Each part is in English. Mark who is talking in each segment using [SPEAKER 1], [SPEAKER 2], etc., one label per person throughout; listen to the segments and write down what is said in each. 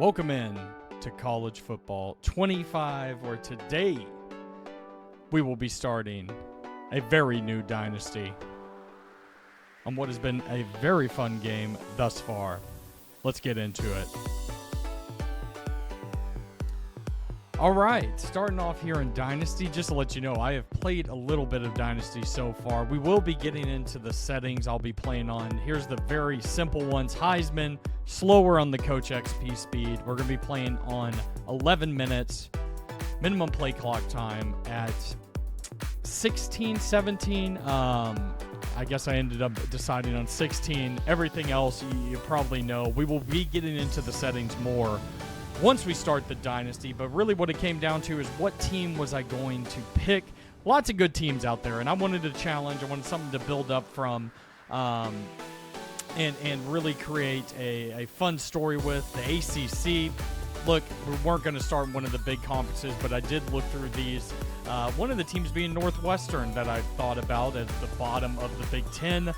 [SPEAKER 1] Welcome in to College Football 25, where today we will be starting a very new dynasty on what has been a very fun game thus far. Let's get into it. All right, starting off here in Dynasty, just to let you know, I have played a little bit of Dynasty so far. We will be getting into the settings I'll be playing on. Here's the very simple ones. Heisman, slower on the Coach XP speed. We're going to be playing on 11 minutes, minimum play clock time at 16, 17. I guess I ended up deciding on 16. Everything else you probably know. We will be getting into the settings more once we start the dynasty, but really what it came down to is what team was I going to pick. Lots of good teams out there, and I wanted a challenge. I wanted something to build up from and really create a fun story with. The ACC, look, we weren't going to start one of the big conferences, but I did look through these. One of the teams being Northwestern that I thought about as the bottom of the Big Ten.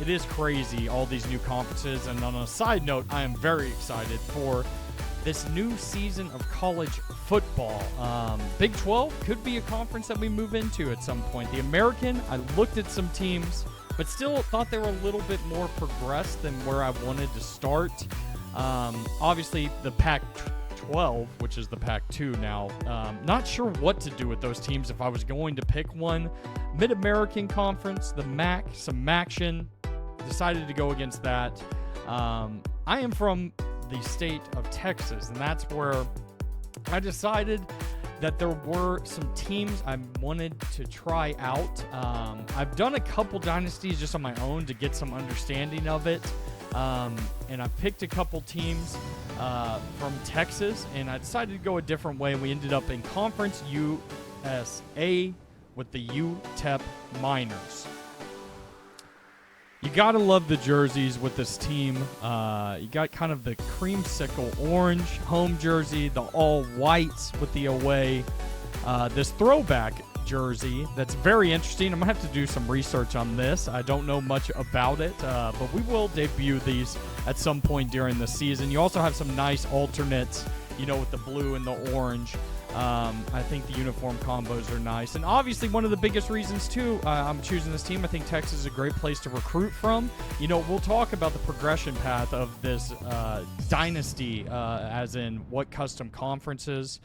[SPEAKER 1] It is crazy, all these new conferences, and on a side note, I am very excited for this new season of college football. Big 12 could be a conference that we move into at some point. The American, I looked at some teams, but still thought they were a little bit more progressed than where I wanted to start. Obviously, the Pac-12, which is the Pac-2 now, not sure what to do with those teams if I was going to pick one. Mid-American Conference, the MAC, some MACtion, decided to go against that. I am from the state of Texas, and that's where I decided that there were some teams I wanted to try out. I've done a couple dynasties just on my own to get some understanding of it, and I picked a couple teams from Texas, and I decided to go a different way, and we ended up in Conference USA with the UTEP Miners. You got to love the jerseys with this team. You got kind of the creamsicle orange home jersey, the all whites with the away. This throwback jersey that's very interesting. I'm going to have to do some research on this. I don't know much about it, but we will debut these at some point during the season. You also have some nice alternates, with the blue and the orange. I think the uniform combos are nice. And obviously one of the biggest reasons, too, I'm choosing this team, I think Texas is a great place to recruit from. We'll talk about the progression path of this dynasty, as in what custom conferences,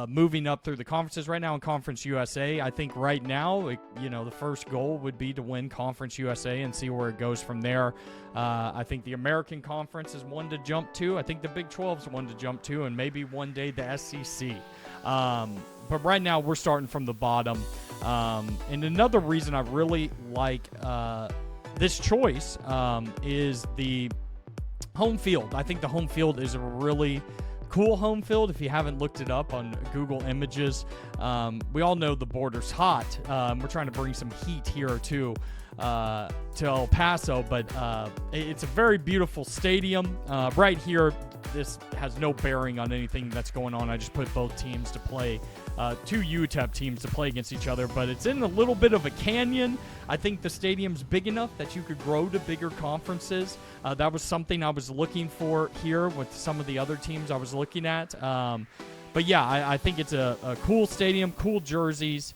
[SPEAKER 1] moving up through the conferences. Right now in Conference USA, I think right now, the first goal would be to win Conference USA and see where it goes from there. I think the American Conference is one to jump to. I think the Big 12 is one to jump to, and maybe one day the SEC. But right now we're starting from the bottom. And another reason I really like this choice is the home field. I think the home field is a really cool home field. If you haven't looked it up on Google Images, we all know the border's hot. We're trying to bring some heat here too to El Paso, but it's a very beautiful stadium. Right here, this has no bearing on anything that's going on. I just put both teams to play, two UTEP teams to play against each other, but it's in a little bit of a canyon. I think the stadium's big enough that you could grow to bigger conferences. That was something I was looking for here with some of the other teams I was looking at. But yeah, I think it's a cool stadium, cool jerseys,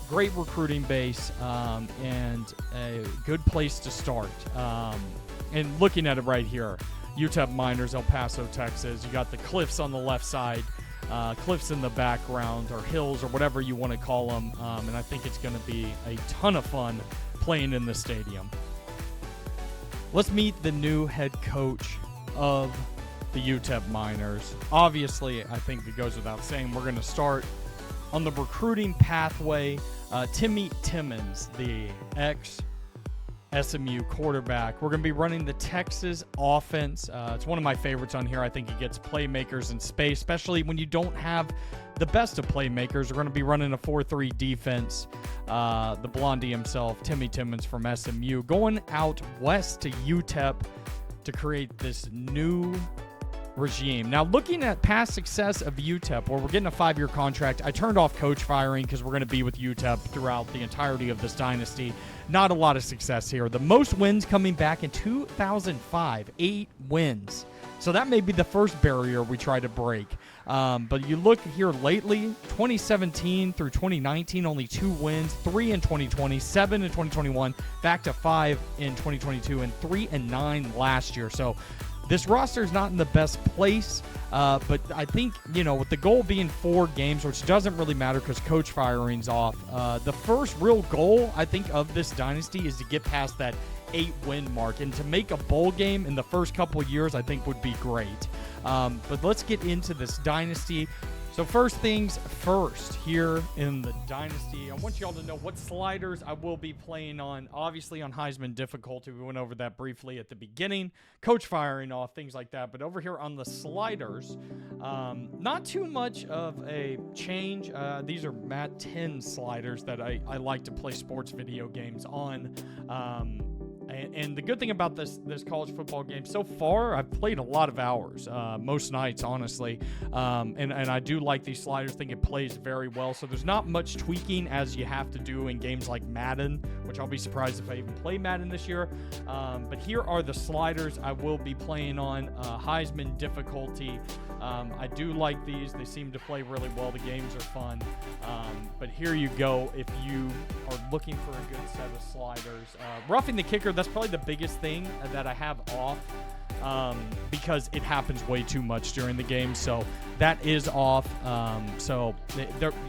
[SPEAKER 1] great recruiting base, and a good place to start. And looking at it right here, UTEP Miners, El Paso, Texas. You got the cliffs on the left side, cliffs in the background, or hills, or whatever you want to call them. And I think it's going to be a ton of fun playing in the stadium. Let's meet the new head coach of the UTEP Miners. Obviously, I think it goes without saying, we're going to start on the recruiting pathway. Timmy Timmons, the ex-SMU quarterback. We're going to be running the Texas offense. It's one of my favorites on here. I think it gets playmakers in space, especially when you don't have the best of playmakers. We're going to be running a 4-3 defense. The Blondie himself, Timmy Timmons from SMU, going out west to UTEP to create this new regime. Now, looking at past success of UTEP, where we're getting a 5-year contract, I turned off coach firing because we're going to be with UTEP throughout the entirety of this dynasty. Not a lot of success here. The most wins coming back in 2005, 8 wins. So that may be the first barrier we try to break. But you look here lately, 2017 through 2019, only 2 wins, 3 in 2020, 7 in 2021, back to 5 in 2022, and 3 and 9 last year. So this roster is not in the best place, but I think, with the goal being 4 games, which doesn't really matter because coach firing's off, the first real goal, I think, of this dynasty is to get past that 8-win mark. And to make a bowl game in the first couple years, I think would be great. But let's get into this dynasty. So first things first, here in the dynasty, I want y'all to know what sliders I will be playing on. Obviously on Heisman difficulty, we went over that briefly at the beginning. Coach firing off, things like that. But over here on the sliders, not too much of a change. These are Mat 10 sliders that I like to play sports video games on. And the good thing about this college football game, so far, I've played a lot of hours, most nights, honestly. And I do like these sliders. I think it plays very well. So there's not much tweaking as you have to do in games like Madden, which I'll be surprised if I even play Madden this year. But here are the sliders I will be playing on. Heisman difficulty. I do like these. They seem to play really well. The games are fun. But here you go if you are looking for a good set of sliders. Roughing the kicker, that's probably the biggest thing that I have off because it happens way too much during the game. So that is off. So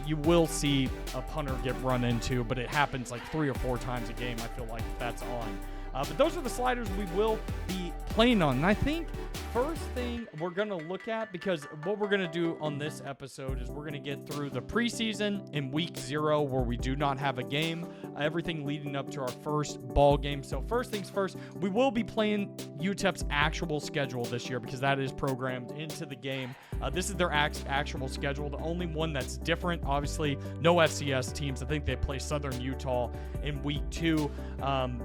[SPEAKER 1] you will see a punter get run into, but it happens like 3 or 4 times a game. I feel like that's on. But those are the sliders we will be playing on. And I think first thing we're going to look at, because what we're going to do on this episode is we're going to get through the preseason in week 0 where we do not have a game, everything leading up to our first ball game. So first things first, we will be playing UTEP's actual schedule this year because that is programmed into the game. This is their actual schedule. The only one that's different, obviously, no FCS teams. I think they play Southern Utah in week 2,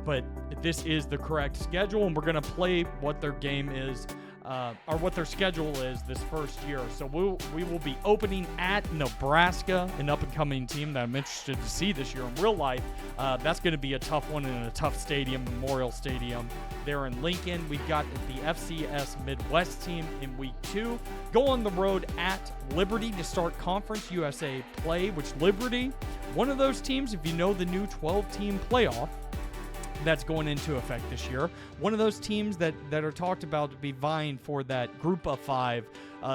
[SPEAKER 1] but this is the correct schedule, and we're going to play what their game is, or what their schedule is this first year. So we will be opening at Nebraska, an up-and-coming team that I'm interested to see this year in real life. That's going to be a tough one in a tough stadium, Memorial Stadium there in Lincoln. We've got the FCS Midwest team in week 2. Go on the road at Liberty to start Conference USA play, which Liberty, one of those teams, if you know the new 12-team playoff that's going into effect this year, one of those teams that are talked about to be vying for that group of 5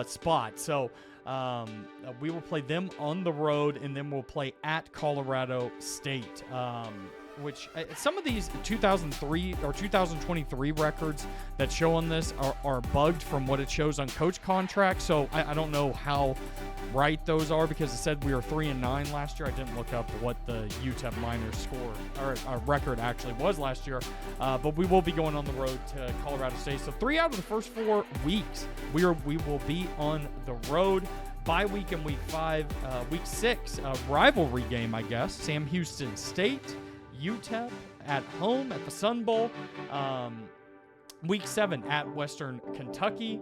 [SPEAKER 1] spot. So we will play them on the road, and then we'll play at Colorado State, which some of these 2003 or 2023 records that show on this are bugged from what it shows on coach contracts. So I don't know how right those are, because it said we were 3 and 9 last year. I didn't look up what the UTEP Miners score or our record actually was last year. But we will be going on the road to Colorado State. So 3 out of the first 4 weeks we will be on the road. Bye week in week 5, week 6, rivalry game, I guess. Sam Houston State, UTEP at home at the Sun Bowl. Week 7 at Western Kentucky.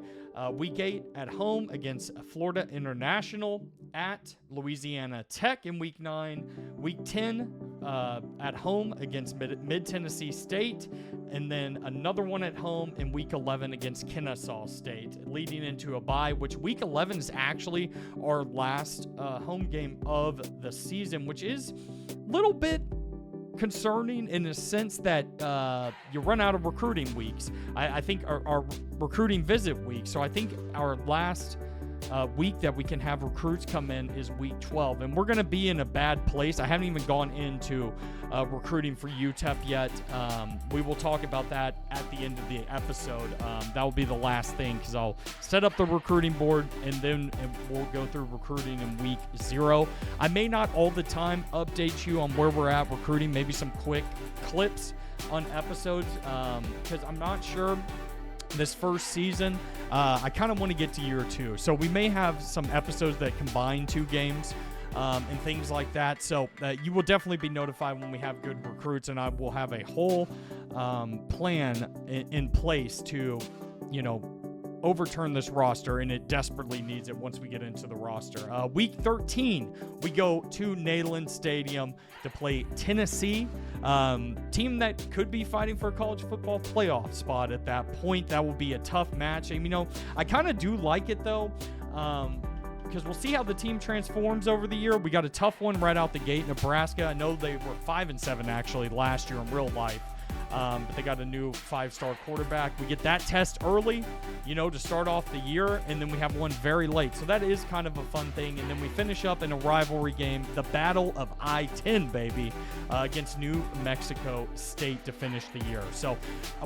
[SPEAKER 1] Week 8 at home against Florida International, at Louisiana Tech in week 9. Week 10 at home against Mid-Tennessee State. And then another one at home in week 11 against Kennesaw State, leading into a bye, which week 11 is actually our last home game of the season, which is a little bit concerning in the sense that you run out of recruiting weeks. I think our recruiting visit week. So I think our last week that we can have recruits come in is week 12, and we're going to be in a bad place. I haven't even gone into recruiting for UTEP yet. We will talk about that at the end of the episode. That will be the last thing, because I'll set up the recruiting board, and then we'll go through recruiting in week 0. I may not all the time update you on where we're at recruiting, maybe some quick clips on episodes, because I'm not sure this first season. I kind of want to get to year 2. So we may have some episodes that combine 2 games and things like that. So you will definitely be notified when we have good recruits, and I will have a whole plan in place to, overturn this roster, and it desperately needs it once we get into the roster. Week 13, we go to Neyland Stadium to play Tennessee, team that could be fighting for a college football playoff spot at that point. That will be a tough match. And, I kind of do like it, though, because we'll see how the team transforms over the year. We got a tough one right out the gate. Nebraska, I know they were 5-7 actually last year in real life. But they got a new 5-star quarterback. We get that test early, to start off the year, and then we have one very late. So that is kind of a fun thing. And then we finish up in a rivalry game, the Battle of I-10, baby, against New Mexico State to finish the year. So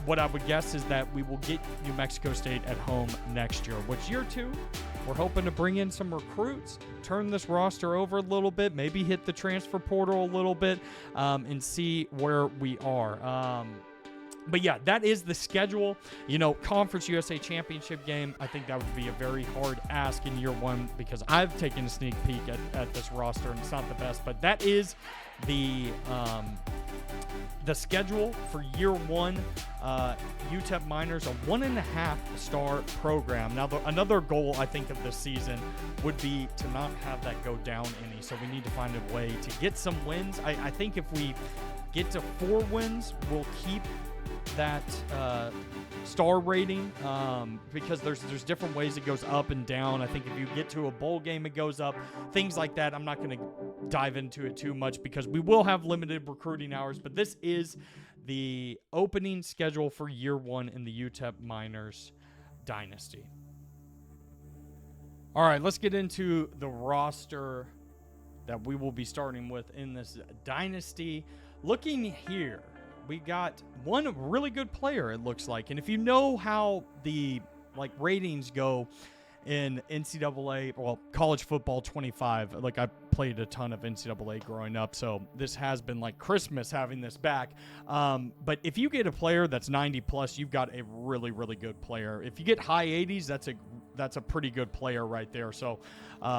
[SPEAKER 1] what I would guess is that we will get New Mexico State at home next year, which year 2, we're hoping to bring in some recruits, turn this roster over a little bit, maybe hit the transfer portal a little bit, and see where we are. But yeah, that is the schedule. Conference USA Championship game, I think that would be a very hard ask in year 1 because I've taken a sneak peek at this roster, and it's not the best. But that is the schedule for year 1. UTEP Miners, a 1.5-star program. Now, another goal, I think, of this season would be to not have that go down any. So we need to find a way to get some wins. I think if we get to 4 wins, we'll keep that star rating because there's different ways it goes up and down. I think if you get to a bowl game, it goes up, things like that. I'm not going to dive into it too much because we will have limited recruiting hours, but this is the opening schedule for year 1 in the UTEP Miners Dynasty. All right, let's get into the roster that we will be starting with in this Dynasty. Looking here, we got one really good player, it looks like. And if you know how the ratings go in NCAA, well, college football 25, I played a ton of NCAA growing up, so this has been like Christmas having this back. But if you get a player that's 90 plus, you've got a really, really good player. If you get high 80s, that's a pretty good player right there. So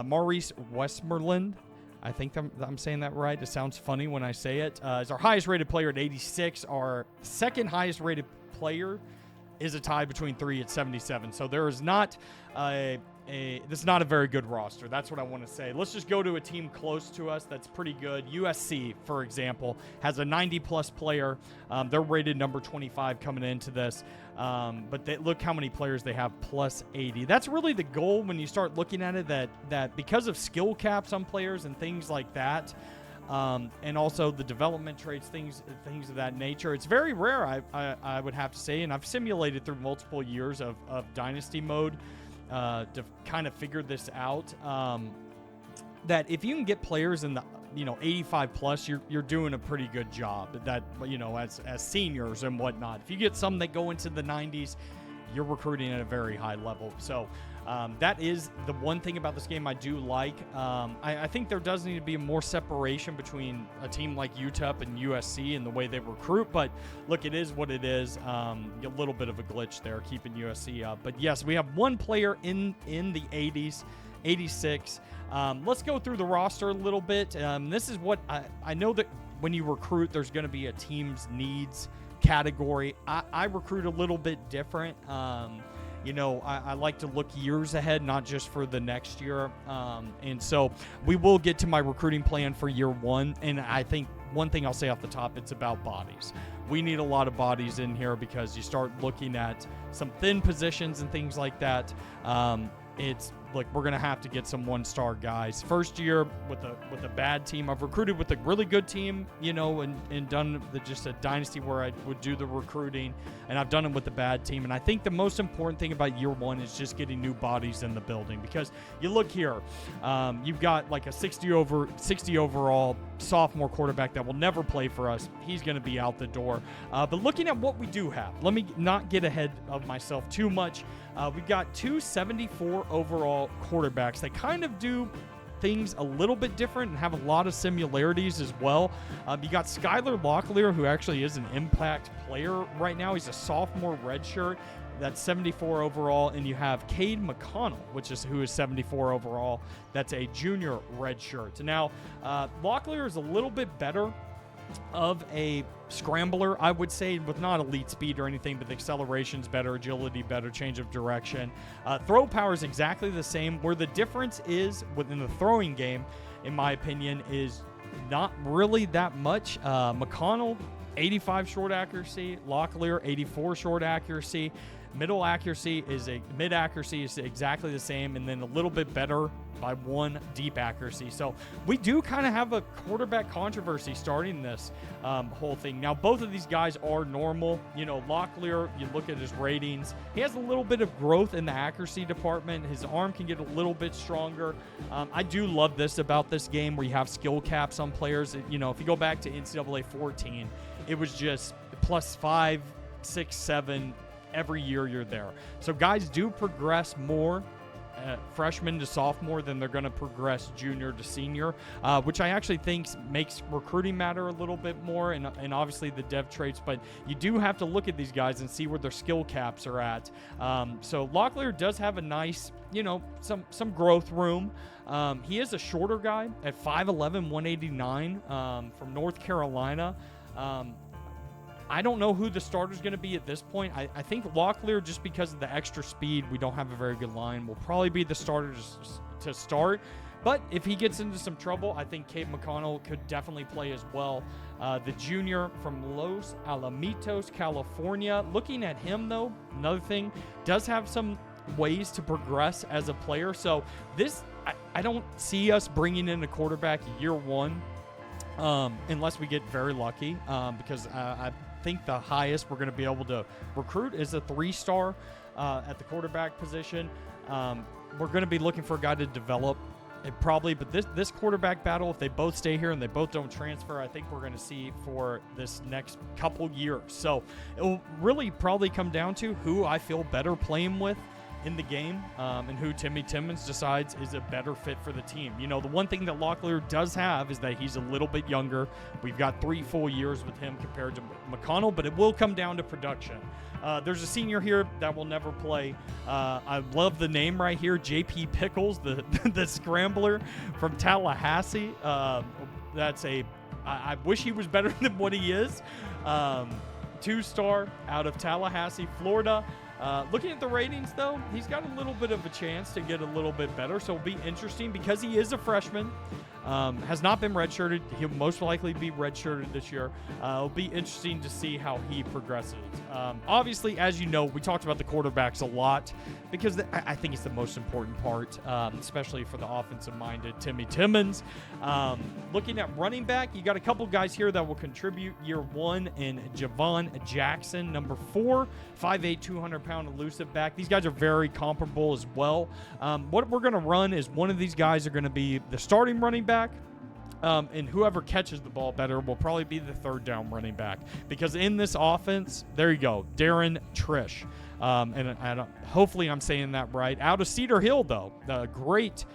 [SPEAKER 1] Maurice Westmoreland, I think I'm saying that right. It sounds funny when I say it. Is our highest rated player at 86. Our second highest rated player is a tie between 3 at 77. So there is not this is not a very good roster. That's what I want to say. Let's just go to a team close to us that's pretty good. USC, for example, has a 90-plus player. They're rated number 25 coming into this. But look how many players they have plus 80. That's really the goal when you start looking at it, that because of skill caps on players and things like that, and also the development traits, things of that nature. It's very rare, I would have to say, and I've simulated through multiple years of Dynasty mode to kind of figure this out, that if you can get players in the 85 plus, you're doing a pretty good job. That as seniors and whatnot. If you get some that go into the 90s, you're recruiting at a very high level. So that is the one thing about this game I do like. I think there does need to be more separation between a team like UTEP and USC and the way they recruit. But look, it is what it is. A little bit of a glitch there keeping USC up. But yes, we have one player in the 80s, 86. Let's go through the roster a little bit. This is what I know that when you recruit, there's going to be a team's needs category. I recruit a little bit different. I like to look years ahead, not just for the next year. And so we will get to my recruiting plan for year 1. And I think one thing I'll say off the top, it's about bodies. We need a lot of bodies in here because you start looking at some thin positions and things like that. It's like we're going to have to get some 1-star guys. First year with a bad team. I've recruited with a really good team, and done just a dynasty where I would do the recruiting, and I've done it with a bad team. And I think the most important thing about year 1 is just getting new bodies in the building, because you look here, you've got like a 60 overall sophomore quarterback that will never play for us. He's going to be out the door. But looking at what we do have, let me not get ahead of myself too much. We've got 2 74 overall quarterbacks. They kind of do things a little bit different and have a lot of similarities as well. You got Skylar Locklear, who actually is an impact player right now. He's a sophomore redshirt. That's 74 overall. And you have Cade McConnell, who is 74 overall. That's a junior redshirt. Now, Locklear is a little bit better of a scrambler, I would say, with not elite speed or anything, but the acceleration's better, agility better, change of direction. Throw power is exactly the same. Where the difference is within the throwing game, in my opinion, is not really that much. McConnell, 85 short accuracy. Locklear, 84 short accuracy. Mid accuracy is exactly the same, and then a little bit better by 1 deep accuracy. So we do kind of have a quarterback controversy starting this whole thing. Now, both of these guys are normal. You know, Locklear, you look at his ratings, he has a little bit of growth in the accuracy department. His arm can get a little bit stronger. I do love this about this game where you have skill caps on players. You know, if you go back to NCAA 14, it was just +5, 6, 7 every year you're there. So guys do progress more freshman to sophomore than they're going to progress junior to senior, which I actually think makes recruiting matter a little bit more, and obviously the dev traits, but you do have to look at these guys and see where their skill caps are at. So Locklear does have a nice, you know, some growth room. He is a shorter guy at 5'11", 189 from North Carolina. I don't know who the starter's going to be at this point. I think Locklear, just because of the extra speed, we don't have a very good line, will probably be the starter to start. But if he gets into some trouble, I think Cade McConnell could definitely play as well. The junior from Los Alamitos, California. Looking at him, though, another thing, does have some ways to progress as a player. So this, I don't see us bringing in a quarterback year one unless we get very lucky, because I think the highest we're going to be able to recruit is a 3-star at the quarterback position. We're going to be looking for a guy to develop it probably, but this quarterback battle, if they both stay here and they both don't transfer, I think we're going to see for this next couple years. So it will really probably come down to who I feel better playing with in the game, and who Timmy Timmons decides is a better fit for the team. You know, the one thing that Locklear does have is that he's a little bit younger. We've got 3 full years with him compared to McConnell, but it will come down to production. There's a senior here that will never play. I love the name right here, JP Pickles, the scrambler from Tallahassee. I wish he was better than what he is. 2-star out of Tallahassee, Florida. Looking at the ratings, though, he's got a little bit of a chance to get a little bit better, so it'll be interesting because he is a freshman, has not been redshirted. He'll most likely be redshirted this year. It'll be interesting to see how he progresses. Obviously, as you know, we talked about the quarterbacks a lot because I think it's the most important part, especially for the offensive-minded Timmy Timmons. Looking at running back, you got a couple guys here that will contribute year one in Javon Jackson, number 4, 5'8", 200-pound elusive back. These guys are very comparable as well. What we're going to run is one of these guys are going to be the starting running back, and whoever catches the ball better will probably be the 3rd down running back. Because in this offense, there you go, Darren Trish. And hopefully I'm saying that right. Out of Cedar Hill, though, the great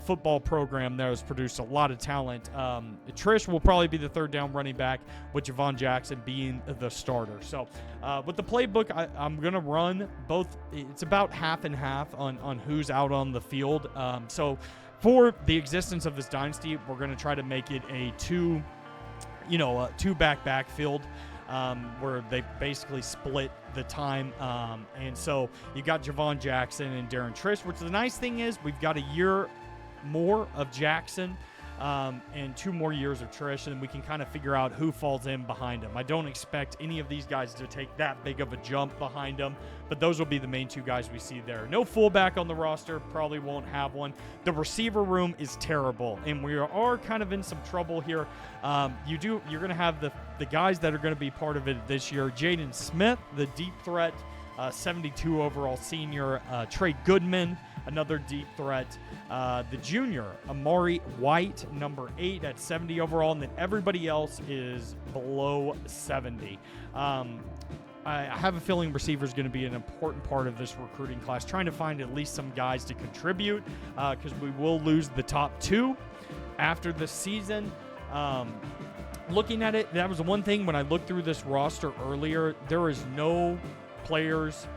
[SPEAKER 1] football program there has produced a lot of talent. Trish will probably be the 3rd down running back, with Javon Jackson being the starter. So with the playbook, I'm going to run both. It's about half and half on who's out on the field. So for the existence of this dynasty, we're going to try to make it a 2 back backfield, where they basically split the time. And so you got Javon Jackson and Darren Trish, which the nice thing is we've got a year more of Jackson and 2 more years of Trish, and we can kind of figure out who falls in behind him. I don't expect any of these guys to take that big of a jump behind him, but those will be the main 2 guys we see there. No fullback on the roster, probably won't have one. The receiver room is terrible, and we are kind of in some trouble here. You're going to have the guys that are going to be part of it this year. Jaden Smith, the deep threat, 72 overall senior. Trey Goodman, another deep threat. The junior, Amari White, number 8 at 70 overall, and then everybody else is below 70. I have a feeling receiver is going to be an important part of this recruiting class, trying to find at least some guys to contribute, because we will lose the top 2 after the season. Looking at it, that was the one thing when I looked through this roster earlier, there is no players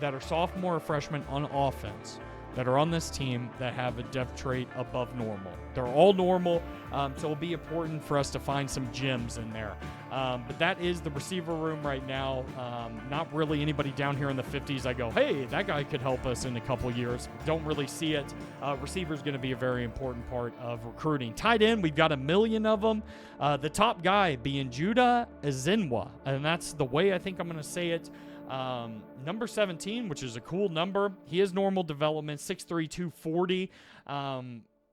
[SPEAKER 1] that are sophomore or freshman on offense that are on this team that have a depth trait above normal. They're all normal, so it'll be important for us to find some gems in there. But that is the receiver room right now. Not really anybody down here in the 50s. I go, hey, that guy could help us in a couple years. Don't really see it. Receiver is going to be a very important part of recruiting. Tight end, we've got 1 million of them. The top guy being Judah Ezinwa, and that's the way I think I'm going to say it. Number 17, which is a cool number. He has normal development, 6'3", 240.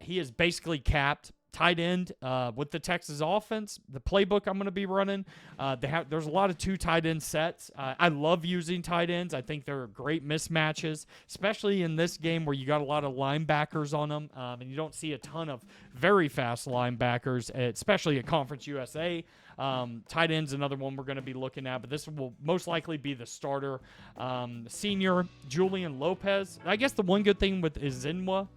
[SPEAKER 1] He is basically capped. Tight end with the Texas offense, the playbook I'm going to be running. There's a lot of 2 tight end sets. I love using tight ends. I think they're great mismatches, especially in this game where you got a lot of linebackers on them, and you don't see a ton of very fast linebackers, especially at Conference USA. Tight end's another one we're going to be looking at, but this will most likely be the starter. Senior Julian Lopez. I guess the one good thing with Ezinwa,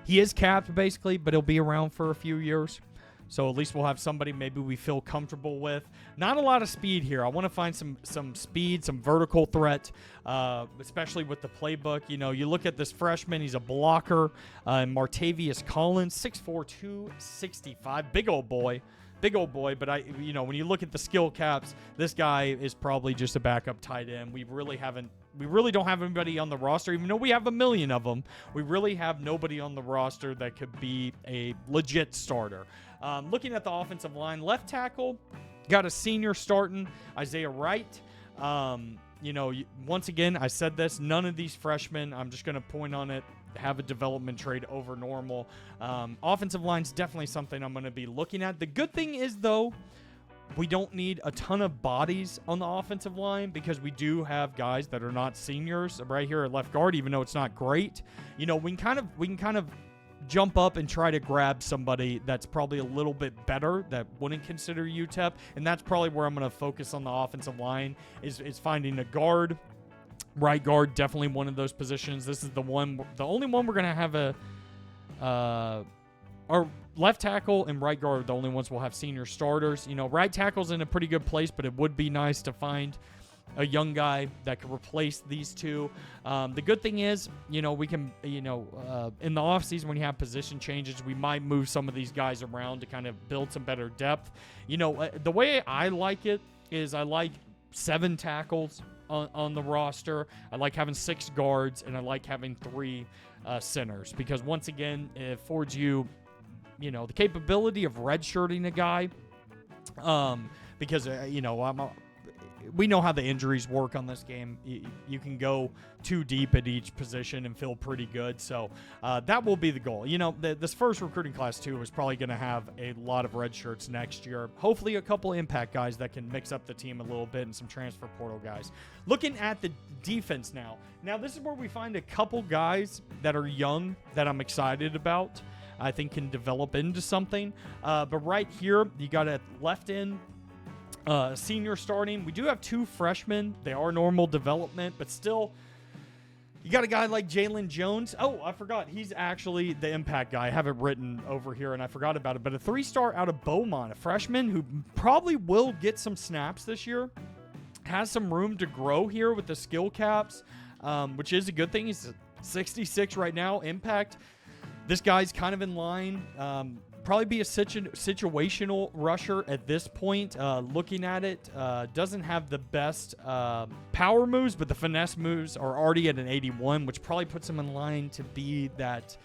[SPEAKER 1] he is capped basically, but he'll be around for a few years. So at least we'll have somebody maybe we feel comfortable with. Not a lot of speed here. I want to find some speed, some vertical threat, especially with the playbook. You know, you look at this freshman, he's a blocker. Martavius Collins, 6'4", 265. Big old boy, but when you look at the skill caps, this guy is probably just a backup tight end. We really don't have anybody on the roster, even though we have 1 million of them. We really have nobody on the roster that could be a legit starter. Looking at the offensive line, left tackle, got a senior starting, Isaiah Wright. Once again, I said this, none of these freshmen, I'm just going to point on it, have a development trade over normal. Offensive line's definitely something I'm going to be looking at. The good thing is, though, we don't need a ton of bodies on the offensive line because we do have guys that are not seniors right here at left guard, even though it's not great. You know, we can kind of jump up and try to grab somebody that's probably a little bit better that wouldn't consider UTEP, and that's probably where I'm going to focus on the offensive line is finding a guard. Right guard, definitely one of those positions. This is the only one we're going to have our left tackle and right guard are the only ones we'll have senior starters. You know, right tackle's in a pretty good place, but it would be nice to find a young guy that could replace these two. The good thing is, we can, in the offseason when you have position changes, we might move some of these guys around to kind of build some better depth. The way I like it is I like 7 tackles on the roster. I like having 6 guards, and I like having 3 centers because, once again, it affords you, the capability of redshirting a guy because, we know how the injuries work on this game. You can go too deep at each position and feel pretty good. So that will be the goal. This first recruiting class, too, is probably going to have a lot of red shirts next year. Hopefully a couple impact guys that can mix up the team a little bit and some transfer portal guys. Looking at the defense now. Now, this is where we find a couple guys that are young that I'm excited about. I think can develop into something. But right here, you got a left end. Senior starting. We do have 2 freshmen. They are normal development, but still, you got a guy like Jalen Jones. Oh, I forgot. He's actually the impact guy. I have it written over here, and I forgot about it. But a 3-star out of Beaumont, a freshman who probably will get some snaps this year. Has some room to grow here with the skill caps, which is a good thing. He's 66 right now. Impact. This guy's kind of in line. Probably be a situational rusher at this point. Looking at it, doesn't have the best power moves, but the finesse moves are already at an 81, which probably puts him in line to be that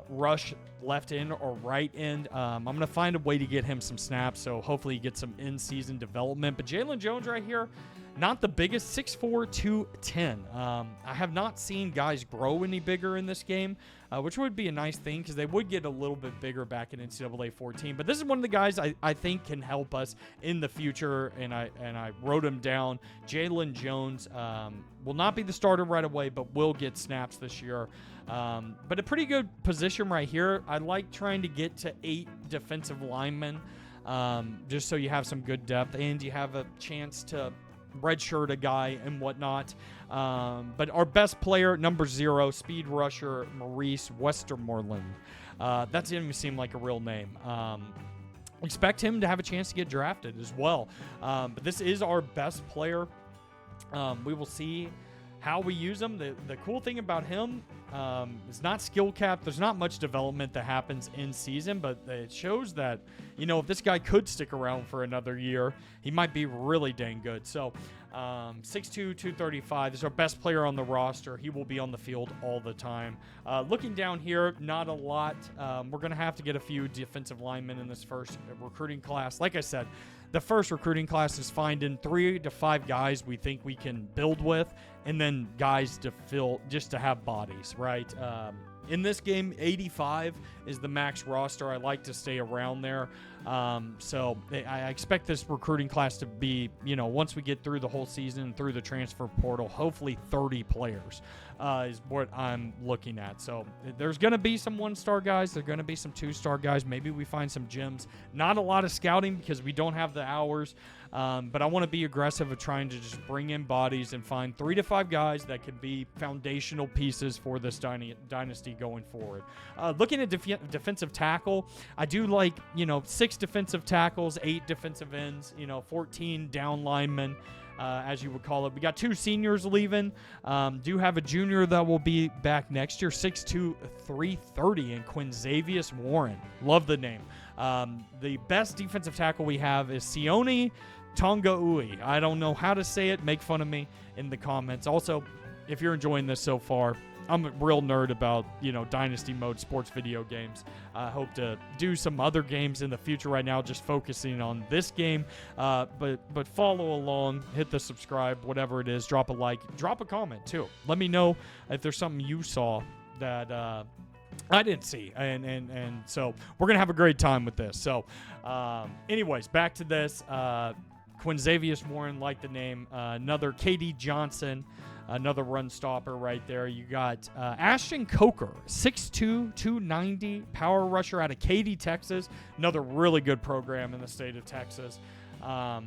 [SPEAKER 1] rush left end or right end. I'm going to find a way to get him some snaps, so hopefully he gets some in-season development. But Jalen Jones right here, not the biggest, 6'4", 210. I have not seen guys grow any bigger in this game, which would be a nice thing because they would get a little bit bigger back in NCAA 14. But this is one of the guys I think can help us in the future, and I wrote him down. Jalen Jones will not be the starter right away, but will get snaps this year. But a pretty good position right here. I like trying to get to 8 defensive linemen just so you have some good depth and you have a chance to redshirt a guy and whatnot. But our best player, number 0, speed rusher, Maurice Westermoreland. That doesn't even seem like a real name. Expect him to have a chance to get drafted as well. But this is our best player. We will see how we use him. The cool thing about him is not skill cap. There's not much development that happens in season, but it shows that, if this guy could stick around for another year, he might be really dang good. So 6'2", 235 is our best player on the roster. He will be on the field all the time. Looking down here, not a lot. We're going to have to get a few defensive linemen in this first recruiting class. Like I said, the first recruiting class is finding 3 to 5 guys we think we can build with, and then guys to fill just to have bodies, right? In this game, 85 is the max roster. I like to stay around there. So I expect this recruiting class to be, once we get through the whole season, through the transfer portal, hopefully 30 players is what I'm looking at. So there's going to be some 1-star guys. There's going to be some 2-star guys. Maybe we find some gems. Not a lot of scouting because we don't have the hours. But I want to be aggressive of trying to just bring in bodies and find 3 to 5 guys that can be foundational pieces for this dynasty going forward. Looking at defensive tackle, I do like, 6 defensive tackles, 8 defensive ends, 14 down linemen, as you would call it. We got 2 seniors leaving. Do have a junior that will be back next year, 6'2", 330, and Quinzavious Warren. Love the name. The best defensive tackle we have is Sione Tongaui. I don't know how to say it. Make fun of me in the comments. Also, if you're enjoying this so far, I'm a real nerd about, Dynasty mode sports video games. I hope to do some other games in the future. Right now, just focusing on this game. But follow along, hit the subscribe, whatever it is. Drop a like, drop a comment too. Let me know if there's something you saw that I didn't see, and so we're gonna have a great time with this. So, anyways, back to this. Quinzavious Warren, like the name. Another KD Johnson, another run stopper right there. You got Ashton Coker, 6'2", 290, power rusher out of Katy, Texas. Another really good program in the state of Texas. A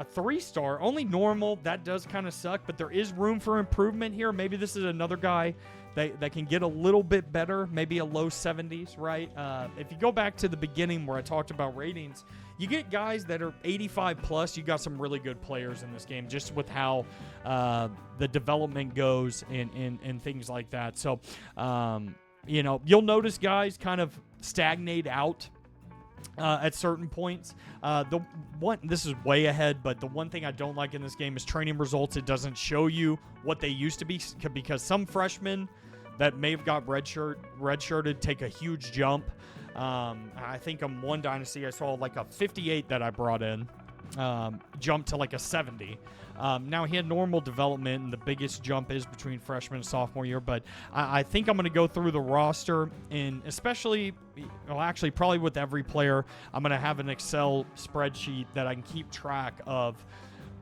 [SPEAKER 1] 3-star, only normal. That does kind of suck, but there is room for improvement here. Maybe this is another guy that can get a little bit better, maybe a low 70s, right? If you go back to the beginning where I talked about ratings, you get guys that are 85 plus. You got some really good players in this game, just with how the development goes and things like that. So, you'll notice guys kind of stagnate out at certain points. This is way ahead, but the one thing I don't like in this game is training results. It doesn't show you what they used to be, because some freshmen that may have got redshirted take a huge jump. I think on one dynasty I saw like a 58 that I brought in jump to like a 70. Now he had normal development, and the biggest jump is between freshman and sophomore year. But I think I'm going to go through the roster, and especially, probably with every player, I'm going to have an Excel spreadsheet that I can keep track of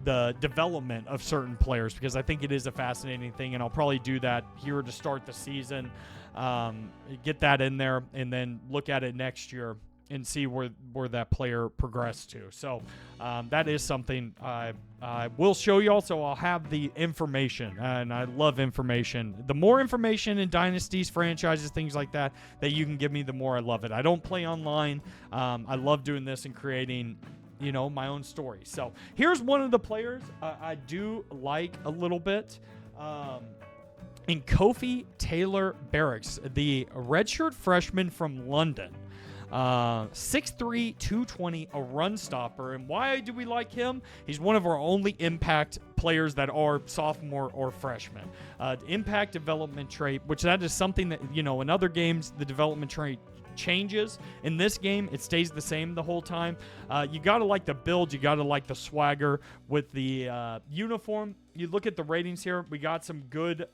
[SPEAKER 1] the development of certain players, because I think it is a fascinating thing, and I'll probably do that here to start the season. Get that in there, and then look at it next year and see where that player progressed to. So that is something I will show you. Also, I'll have the information, and I love information. The more information in dynasties, franchises, things like that you can give me, the more I love it. I don't play online. I love doing this and creating my own story. So here's one of the players I do like a little bit. In Kofi Taylor Barracks, the redshirt freshman from London. 6'3", 220, a run stopper. And why do we like him? He's one of our only impact players that are sophomore or freshman. Impact development trait, which that is something that, in other games, the development trait changes. In this game, it stays the same the whole time. You got to like the build. You got to like the swagger with the uniform. You look at the ratings here. We got some good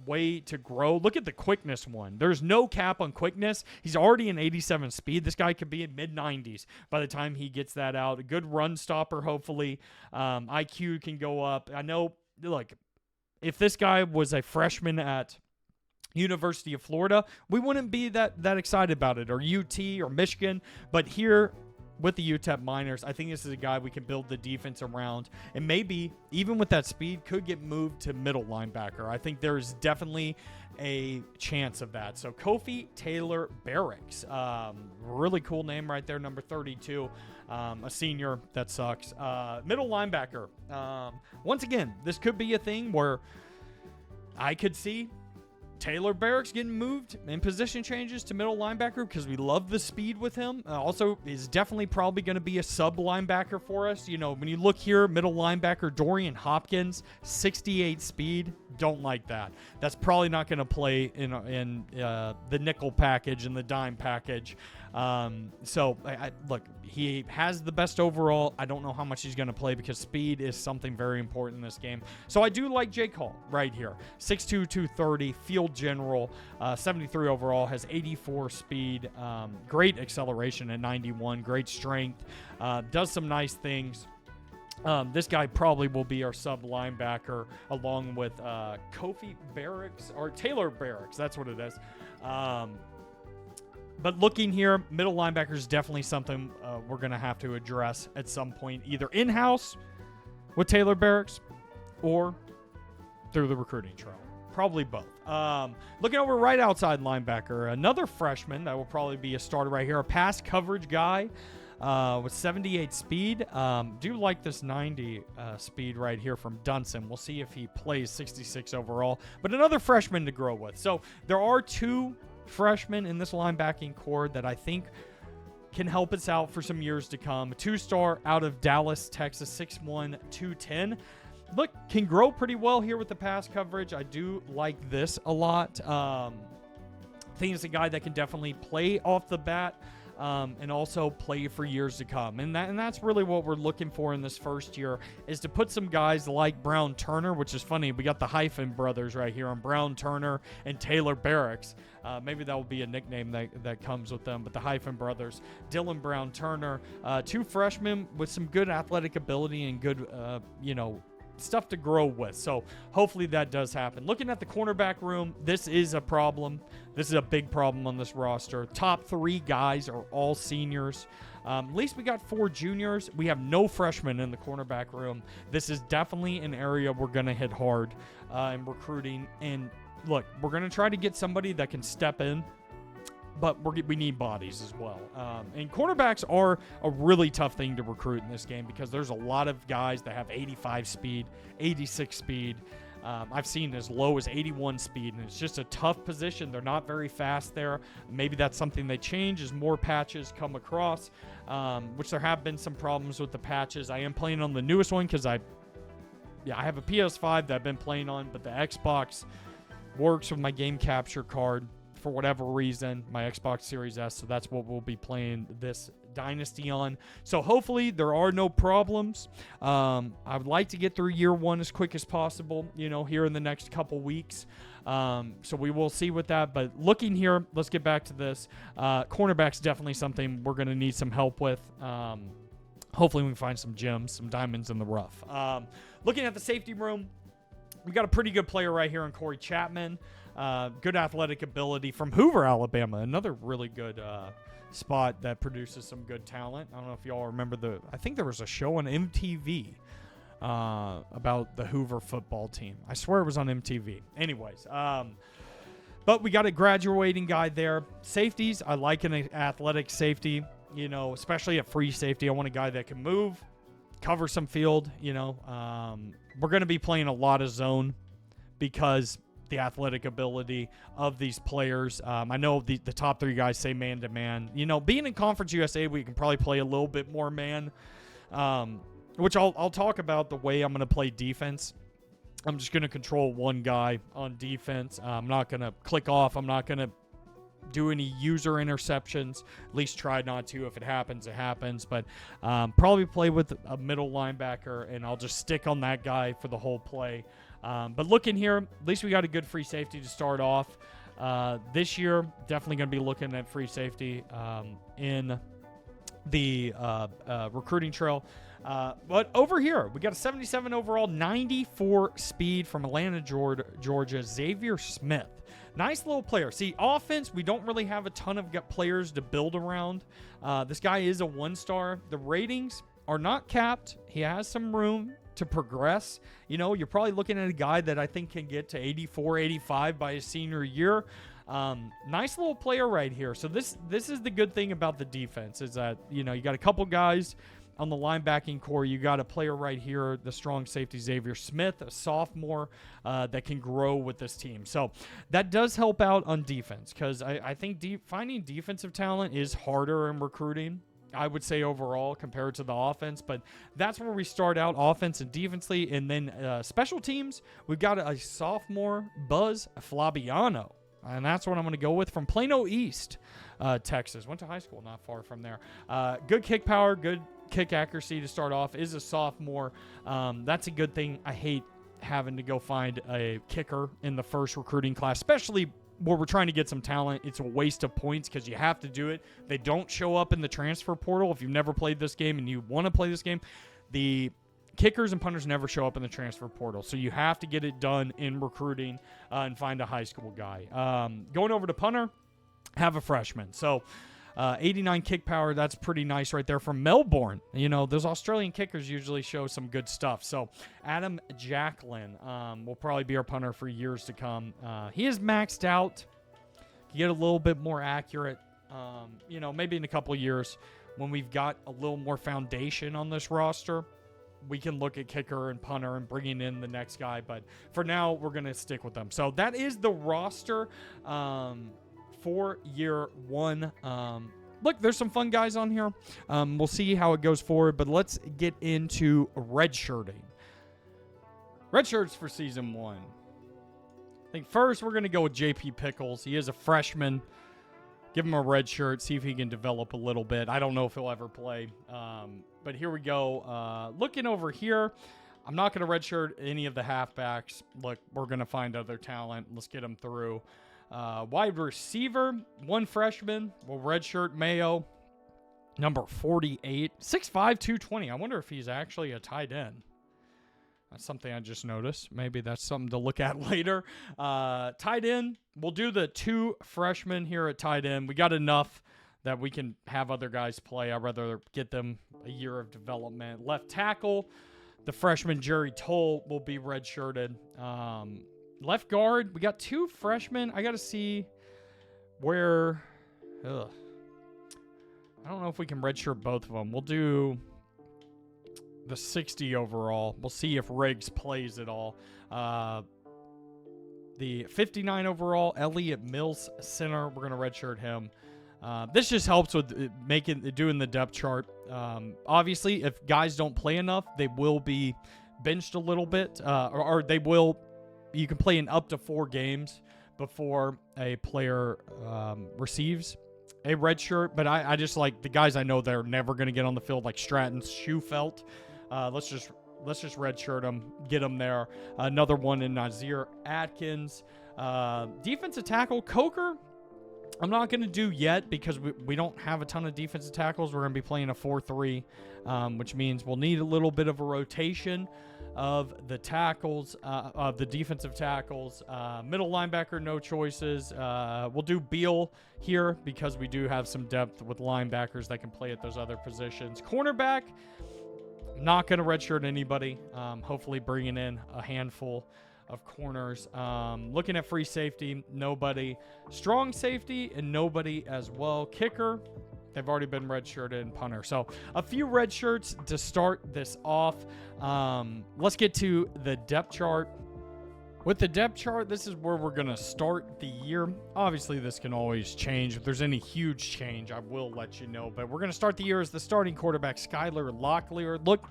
[SPEAKER 1] way to grow. Look at the quickness one. There's no cap on quickness. He's already an 87 speed. This guy could be in mid-90s by the time he gets that out. A good run stopper, hopefully. IQ can go up. I know, look, if this guy was a freshman at University of Florida, we wouldn't be that excited about it, or UT or Michigan. But here with the UTEP minors, I think this is a guy we can build the defense around, and maybe even with that speed could get moved to middle linebacker. I think there's definitely a chance of that. So Kofi Taylor Barracks, really cool name right there, number 32, a senior. That sucks. Middle linebacker. Once again, this could be a thing where I could see Taylor Barracks getting moved in position changes to middle linebacker because we love the speed with him. Also, is definitely probably going to be a sub linebacker for us. You know, when you look here, middle linebacker Dorian Hopkins, 68 speed. Don't like that. That's probably not going to play in the nickel package and the dime package. Look, he has the best overall. I don't know how much he's going to play because speed is something very important in this game. So I do like Jake Hall right here. 6'2", 230, field general, 73 overall, has 84 speed, great acceleration at 91, great strength, does some nice things. This guy probably will be our sub linebacker along with Kofi Barracks or Taylor Barracks. That's what it is. But looking here, middle linebacker is definitely something we're going to have to address at some point, either in-house with Taylor Barracks or through the recruiting trail. Probably both. Looking over right outside linebacker, another freshman that will probably be a starter right here, a pass coverage guy with 78 speed. Do like this 90 speed right here from Dunson. We'll see if he plays 66 overall, but another freshman to grow with. So there are two freshmen in this linebacking core that I think can help us out for some years to come. A 2-star out of Dallas, Texas, 6'1", 210. Look, can grow pretty well here with the pass coverage. I do like this a lot. I think it's a guy that can definitely play off the bat. And also play for years to come. And that's really what we're looking for in this first year, is to put some guys like Brown Turner, which is funny. We got the Hyphen brothers right here on Brown Turner and Taylor Barracks. Maybe that will be a nickname that comes with them. But the Hyphen brothers, Dylan Brown Turner, two freshmen with some good athletic ability and good, stuff to grow with. So hopefully that does happen. Looking at the cornerback room, this is a problem. This is a big problem on this roster. Top 3 guys are all seniors. At least we got 4 juniors. We have no freshmen in the cornerback room. This is definitely an area we're going to hit hard in recruiting. And look, we're going to try to get somebody that can step in, but we need bodies as well. And cornerbacks are a really tough thing to recruit in this game because there's a lot of guys that have 85 speed, 86 speed. I've seen as low as 81 speed, and it's just a tough position. They're not very fast there. Maybe that's something they change as more patches come across, which there have been some problems with the patches. I am playing on the newest one because I have a PS5 that I've been playing on, but the Xbox works with my game capture card for whatever reason, my Xbox Series S, so that's what we'll be playing this Dynasty on. So hopefully there are no problems. I would like to get through year 1 as quick as possible, here in the next couple weeks. So we will see with that. But looking here, let's get back to this. Cornerback's definitely something we're going to need some help with. Hopefully we can find some gems, some diamonds in the rough. Looking at the safety room, we got a pretty good player right here in Corey Chapman. Good athletic ability from Hoover, Alabama. Another really good spot that produces some good talent. I don't know if y'all remember I think there was a show on MTV about the Hoover football team. I swear it was on MTV. Anyways, but we got a graduating guy there. Safeties, I like an athletic safety, especially at free safety. I want a guy that can move, cover some field, We're going to be playing a lot of zone because the athletic ability of these players. I know the top 3 guys say man-to-man. Being in Conference USA, we can probably play a little bit more man, which I'll talk about the way I'm going to play defense. I'm just going to control one guy on defense. I'm not going to click off. I'm not going to do any user interceptions. At least try not to. If it happens, it happens. But probably play with a middle linebacker, and I'll just stick on that guy for the whole play. But looking here, at least we got a good free safety to start off. This year, definitely going to be looking at free safety in the recruiting trail. But over here, we got a 77 overall, 94 speed from Atlanta, Georgia, Xavier Smith. Nice little player. See, offense, we don't really have a ton of players to build around. This guy is a 1-star. The ratings are not capped. He has some room to progress. You're probably looking at a guy that I think can get to 84, 85 by his senior year. Nice little player right here. So this is the good thing about the defense is that, you got a couple guys on the linebacking core, you got a player right here, the strong safety Xavier Smith, a sophomore that can grow with this team. So that does help out on defense, because I think finding defensive talent is harder in recruiting, I would say, overall compared to the offense. But that's where we start out, offense and defensively. And then special teams, we've got a sophomore, Buzz Flabiano. And that's what I'm going to go with, from Plano East, Texas. Went to high school not far from there. Good kick power, good kick accuracy to start off. Is a sophomore. That's a good thing. I hate having to go find a kicker in the first recruiting class, especially where we're trying to get some talent. It's a waste of points because you have to do it. They don't show up in the transfer portal. If you've never played this game and you want to play this game, the kickers and punters never show up in the transfer portal. So you have to get it done in recruiting and find a high school guy. Going over to punter, have a freshman. So 89 kick power, that's pretty nice right there, from Melbourne. You know, those Australian kickers usually show some good stuff. So Adam Jacklin will probably be our punter for years to come. He is maxed out. Get a little bit more accurate. You know, maybe in a couple of years when we've got a little more foundation on this roster, we can look at kicker and punter and bringing in the next guy. But for now, we're going to stick with them. So that is the roster for year one. Look, there's some fun guys on here. We'll see how it goes forward, but let's get into redshirting. Redshirts for season one. I think first we're going to go with JP Pickles. He is a freshman. Give him a red shirt, see if he can develop a little bit. I don't know if he'll ever play. But here we go. Looking over here, I'm not going to redshirt any of the halfbacks. Look, we're going to find other talent. Let's get them through. Wide receiver, one freshman. We'll redshirt Mayo, number 48. 6'5", 220. I wonder if he's actually a tight end. That's something I just noticed. Maybe that's something to look at later. Tight end, we'll do the two freshmen here at tight end. We got enough that we can have other guys play. I'd rather get them a year of development. Left tackle, the freshman Jerry Toll will be redshirted. Left guard, we got two freshmen. I got to see where... I don't know if we can redshirt both of them. We'll do the 60 overall. We'll see if Riggs plays at all. The 59 overall, Elliot Mills, center. We're going to redshirt him. This just helps with doing the depth chart. Obviously, if guys don't play enough, they will be benched a little bit, or they will. You can play in up to 4 games before a player receives a red shirt. But I just like the guys I know that are never going to get on the field, like Stratton, Schufelt. Let's just redshirt them, get them there. Another one in Nazir Atkins. Defensive tackle, Coker. I'm not going to do yet because we don't have a ton of defensive tackles. We're going to be playing a 4-3, which means we'll need a little bit of a rotation of the tackles, of the defensive tackles. Middle linebacker, no choices. We'll do Beal here because we do have some depth with linebackers that can play at those other positions. Cornerback, not going to redshirt anybody. Hopefully bringing in a handful of corners. Looking at free safety, nobody. Strong safety, and nobody as well. Kicker, they've already been redshirted, and punter. So a few red shirts to start this off. Let's get to the depth chart. With the depth chart, this is where we're going to start the year. Obviously, this can always change. If there's any huge change, I will let you know. But we're going to start the year as the starting quarterback, Skylar Locklear. Look,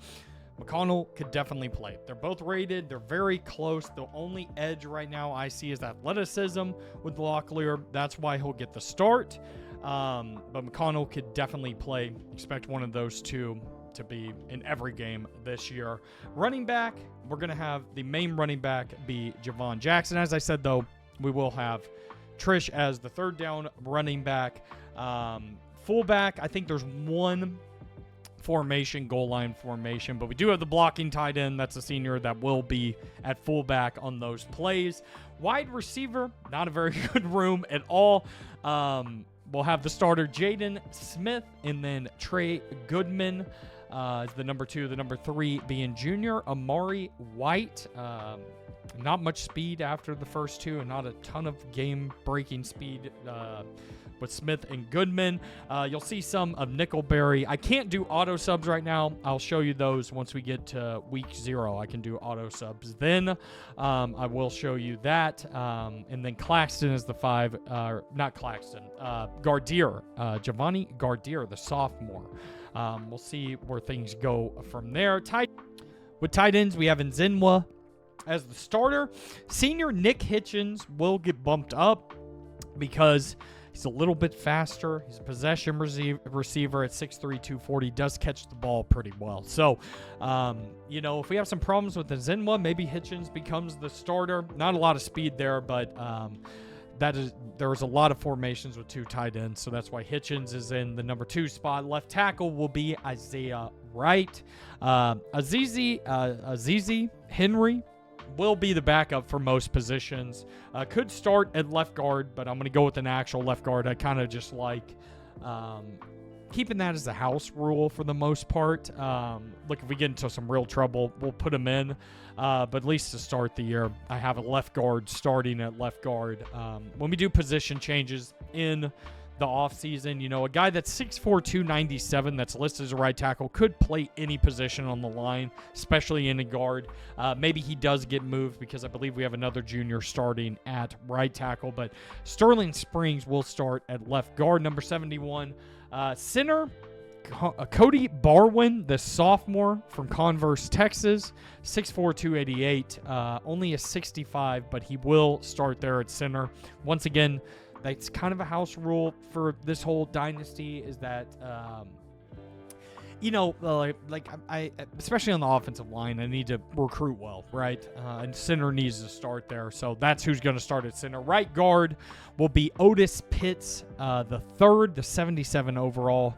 [SPEAKER 1] McConnell could definitely play. They're both rated. They're very close. The only edge right now I see is athleticism with Locklear. That's why he'll get the start. But McConnell could definitely play. Expect one of those two to be in every game this year. Running back, we're going to have the main running back be Javon Jackson. As I said, though, we will have Trish as the third down running back. Fullback, I think there's one formation, goal line formation, but we do have the blocking tight end. That's a senior that will be at fullback on those plays. Wide receiver, not a very good room at all. We'll have the starter Jaden Smith, and then Trey Goodman is the number 2. The number 3 being junior Amari White. Not much speed after the first two, and not a ton of game-breaking speed with Smith and Goodman. You'll see some of Nickelberry. I can't do auto subs right now. I'll show you those once we get to week 0. I can do auto subs. Then I will show you that. And then Claxton is the 5. Not Claxton. Gardier. Giovanni Gardier, the sophomore. We'll see where things go from there. With tight ends, we have Nzinwa as the starter. Senior Nick Hitchens will get bumped up because he's a little bit faster. He's a possession receiver at 6'3", 240. Does catch the ball pretty well. So, if we have some problems with Nzinwa, maybe Hitchens becomes the starter. Not a lot of speed there, but there's a lot of formations with 2 tight ends, so that's why Hitchens is in the number 2 spot. Left tackle will be Isaiah Wright. Azizi Henry will be the backup for most positions. Could start at left guard, but I'm going to go with an actual left guard. I kind of just like keeping that as a house rule for the most part. Look, if we get into some real trouble, we'll put him in. But at least to start the year, I have a left guard starting at left guard. When we do position changes in the offseason, a guy that's 6'4", 297 that's listed as a right tackle could play any position on the line, especially in a guard. Maybe he does get moved because I believe we have another junior starting at right tackle, but Sterling Springs will start at left guard. Number 71, center, Cody Barwin, the sophomore from Converse, Texas, 6'4", 288, only a 65, but he will start there at center. Once again, that's kind of a house rule for this whole dynasty, is that, I especially on the offensive line, I need to recruit well, right? And center needs to start there. So that's who's going to start at center. Right guard will be Otis Pitts, the 3rd, the 77 overall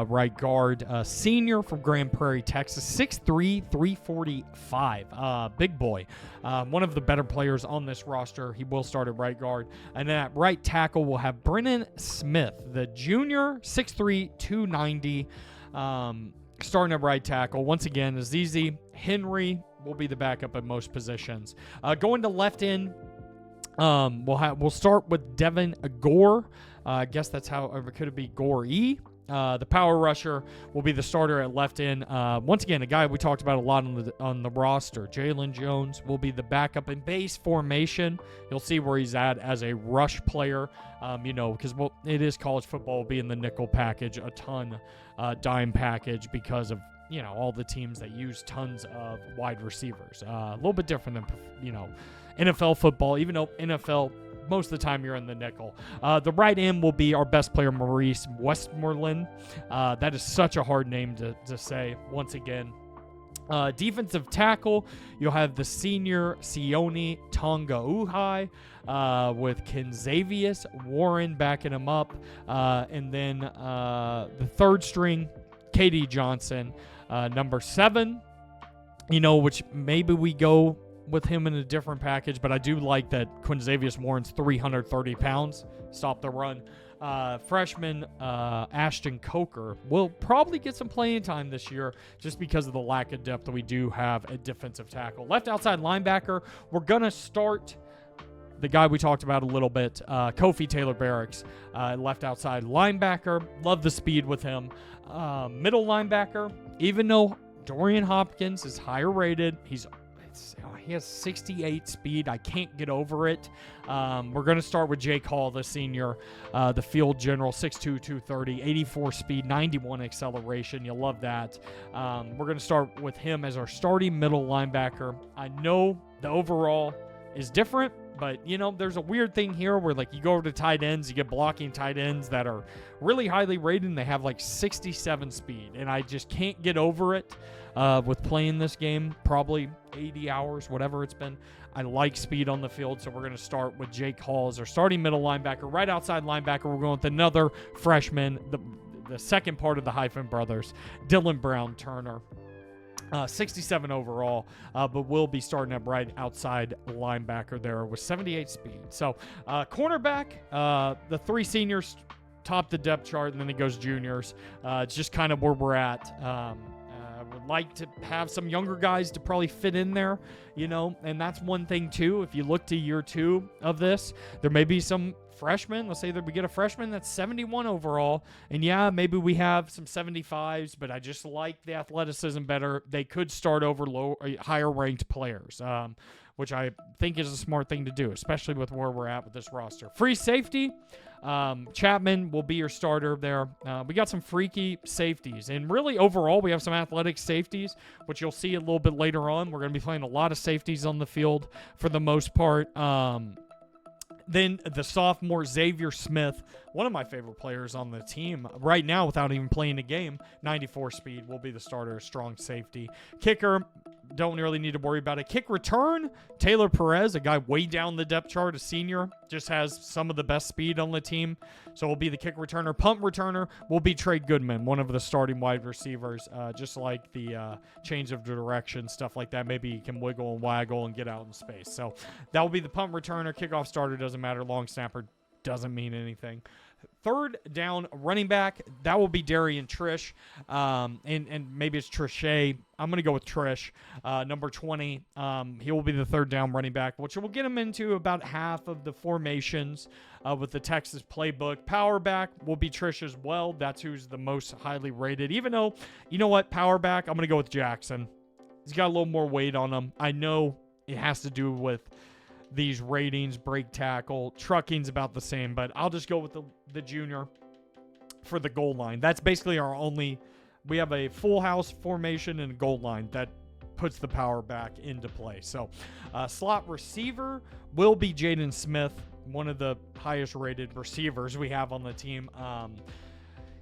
[SPEAKER 1] right guard. Senior from Grand Prairie, Texas, 6'3", 345. Big boy. One of the better players on this roster. He will start at right guard. And then at right tackle, we'll have Brennan Smith, the junior, 6'3", 290. Starting at right tackle. Once again, Azizi Henry will be the backup at most positions. Going to left end, we'll start with Devin Gore. I guess that's how, or could it be Gore-E? The power rusher will be the starter at left end. Once again, a guy we talked about a lot on the roster. Jalen Jones will be the backup in base formation. You'll see where he's at as a rush player, because it is college football. Will be in the nickel package, a ton dime package because of all the teams that use tons of wide receivers. A little bit different than NFL football, even though NFL, most of the time you're in the nickel. The right end will be our best player, Maurice Westmoreland. That is such a hard name to say once again. Defensive tackle, you'll have the senior Sione Tonga Uhai with Kenzavius Warren backing him up. And then the 3rd string, KD Johnson, number 7, which maybe we go with him in a different package, but I do like that Quinzavius Warren's 330 pounds. Stop the run. Freshman Ashton Coker will probably get some playing time this year just because of the lack of depth that we do have at defensive tackle. Left outside linebacker, we're going to start the guy we talked about a little bit, Kofi Taylor Barracks, left outside linebacker. Love the speed with him. Middle linebacker, even though Dorian Hopkins is higher rated, he has 68 speed. I can't get over it. We're going to start with Jake Hall, the senior, the field general, 6'2", 230, 84 speed, 91 acceleration. You'll love that. We're going to start with him as our starting middle linebacker. I know the overall is different, but, there's a weird thing here where, you go over to tight ends, you get blocking tight ends that are really highly rated, and they have, 67 speed, and I just can't get over it with playing this game, probably 80 hours, whatever it's been. I like speed on the field, so we're going to start with Jake Hall as our starting middle linebacker. Right outside linebacker, we're going with another freshman, the second part of the Hyphen brothers, Dylan Brown Turner. 67 overall, but will be starting up right outside linebacker there with 78 speed. So, cornerback, the 3 seniors top the depth chart, and then it goes juniors. It's just kind of where we're at. like to have some younger guys to probably fit in there, and that's one thing too. If you look to year 2 of this, there may be some freshmen. Let's say that we get a freshman that's 71 overall, and yeah, maybe we have some 75s, but I just like the athleticism better. They could start over higher ranked players, which I think is a smart thing to do, especially with where we're at with this roster. Free safety, Chapman will be your starter there. We got some freaky safeties, and really overall we have some athletic safeties, which you'll see a little bit later on. We're going to be playing a lot of safeties on the field for the most part. Then the sophomore Xavier Smith, one of my favorite players on the team right now without even playing a game, 94 speed, will be the starter, strong safety. Kicker, don't really need to worry about it. Kick return, Taylor Perez, a guy way down the depth chart, a senior, just has some of the best speed on the team, so will be the kick returner. Punt returner will be Trey Goodman, one of the starting wide receivers, just like the change of direction, stuff like that. Maybe he can wiggle and waggle and get out in space. So that will be the punt returner. Kickoff starter doesn't matter. Long snapper doesn't mean anything. Third down running back, that will be Darian Trish, and maybe it's Trichet. I'm going to go with Trish, number 20. He will be the third down running back, which will get him into about half of the formations with the Texas playbook. Power back will be Trish as well. That's who's the most highly rated, even though, you know what, power back, I'm going to go with Jackson. He's got a little more weight on him. I know it has to do with these ratings, break tackle, trucking's about the same, but I'll just go with the junior for the goal line. That's basically our only, we have a full house formation and a goal line that puts the power back into play. So slot receiver will be Jaden Smith, one of the highest rated receivers we have on the team.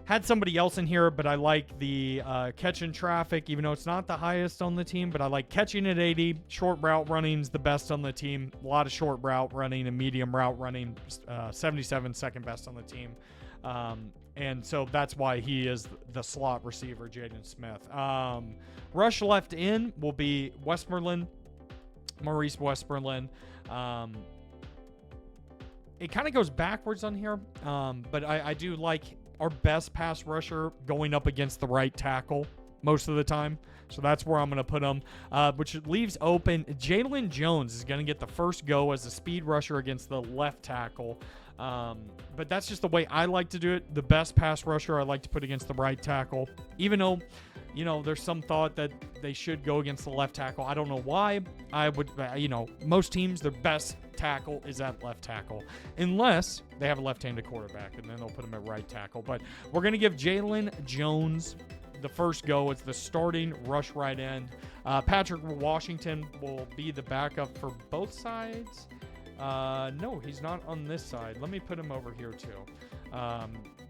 [SPEAKER 1] Had somebody else in here, but I like the catching traffic, even though it's not the highest on the team, but I like catching at 80. Short route running's the best on the team. A lot of short route running and medium route running. 77, second best on the team. And so that's why he is the slot receiver, Jaden Smith. Rush left in will be Westmoreland, Maurice Westmoreland. It kind of goes backwards on here, but I do like our best pass rusher going up against the right tackle most of the time. So that's where I'm going to put him, which leaves open. Jalen Jones is going to get the first go as a speed rusher against the left tackle. But that's just the way I like to do it. The best pass rusher I like to put against the right tackle, even though, there's some thought that they should go against the left tackle. I don't know why. I would, most teams, their best tackle is at left tackle, unless they have a left-handed quarterback, and then they'll put him at right tackle. But we're going to give Jalen Jones the first go. It's the starting rush right end. Patrick Washington will be the backup for both sides. No, he's not on this side. Let me put him over here too.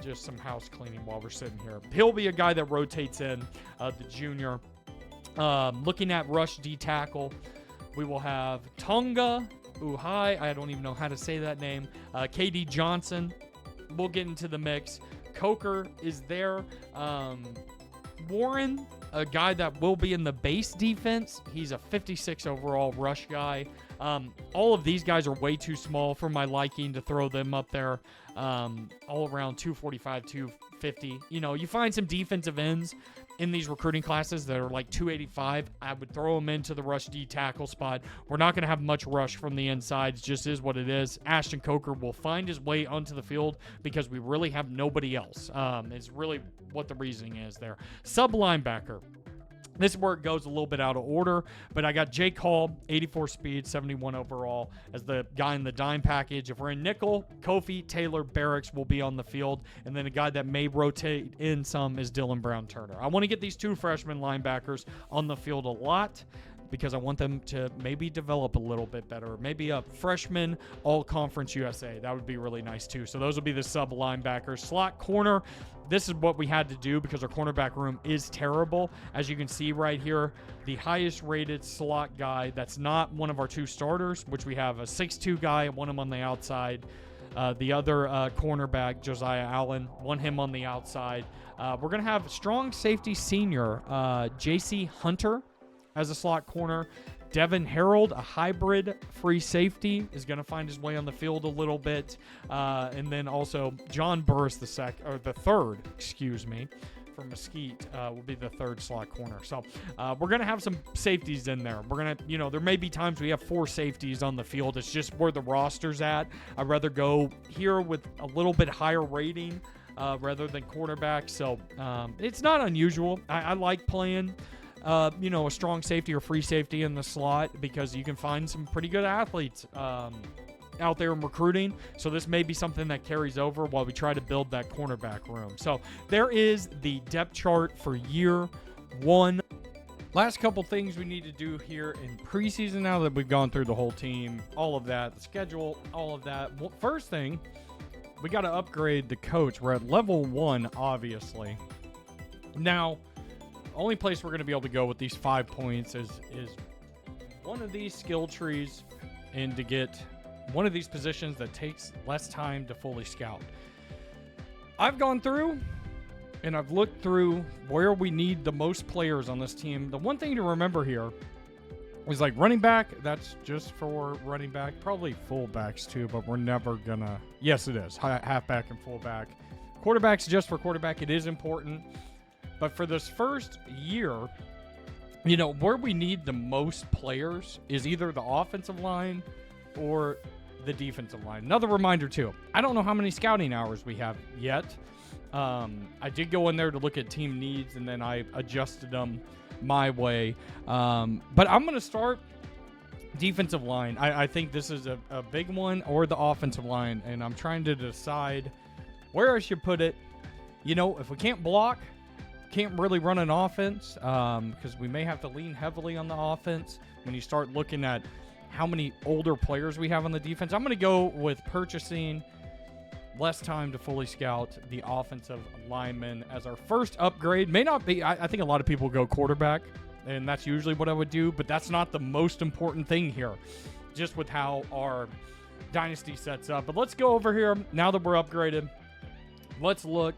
[SPEAKER 1] Just some house cleaning while we're sitting here. He'll be a guy that rotates in, the junior. Looking at rush D tackle, we will have Tonga Uhai. I don't even know how to say that name. KD Johnson. We'll get into the mix. Coker is there. Warren, a guy that will be in the base defense. He's a 56 overall rush guy. All of these guys are way too small for my liking to throw them up there. All around 245, 250. You find some defensive ends in these recruiting classes that are like 285. I would throw them into the rush D tackle spot. We're not going to have much rush from the inside. It just is what it is. Ashton Coker will find his way onto the field because we really have nobody else. Is really what the reasoning is there. Sub linebacker. This is where it goes a little bit out of order, but I got Jake Hall, 84 speed, 71 overall, as the guy in the dime package. If we're in nickel, Kofi Taylor Barracks will be on the field, and then a guy that may rotate in some is Dylan Brown Turner. I want to get these two freshman linebackers on the field a lot because I want them to maybe develop a little bit better. Maybe a freshman all-conference USA. That would be really nice too. So those will be the sub linebackers. Slot corner. This is what we had to do because our cornerback room is terrible. As you can see right here, the highest rated slot guy that's not one of our two starters, which we have a 6'2 guy, one him on the outside. The other cornerback, Josiah Allen, one him on the outside. We're going to have strong safety senior, J.C. Hunter as a slot corner. Devin Harold, a hybrid free safety, is going to find his way on the field a little bit. And then also John Burris the third, for Mesquite will be the third slot corner. So we're going to have some safeties in there. We're going to, there may be times we have 4 safeties on the field. It's just where the roster's at. I'd rather go here with a little bit higher rating rather than quarterback. So it's not unusual. I like playing, a strong safety or free safety in the slot because you can find some pretty good athletes out there in recruiting. So this may be something that carries over while we try to build that cornerback room. So there is the depth chart for year 1. Last couple things we need to do here in preseason now that we've gone through the whole team, all of that, the schedule, all of that. Well, first thing, we got to upgrade the coach. We're at level 1, obviously. Now, only place we're going to be able to go with these 5 points is one of these skill trees and to get one of these positions that takes less time to fully scout. I've gone through and I've looked through where we need the most players on this team. The one thing to remember here is like running back, that's just for running back, probably fullbacks too, but we're never gonna, yes it is, halfback and fullback. Quarterback's just for quarterback, it is important. But for this first year, where we need the most players is either the offensive line or the defensive line. Another reminder too, I don't know how many scouting hours we have yet. I did go in there to look at team needs and then I adjusted them my way. But I'm going to start defensive line. I think this is a big one, or the offensive line, and I'm trying to decide where I should put it. If we can't block, can't really run an offense, because we may have to lean heavily on the offense when you start looking at how many older players we have on the defense. I'm going to go with purchasing less time to fully scout the offensive lineman as our first upgrade. May not be, I think a lot of people go quarterback, and that's usually what I would do, but that's not the most important thing here, just with how our dynasty sets up. But let's go over here, now that we're upgraded, let's look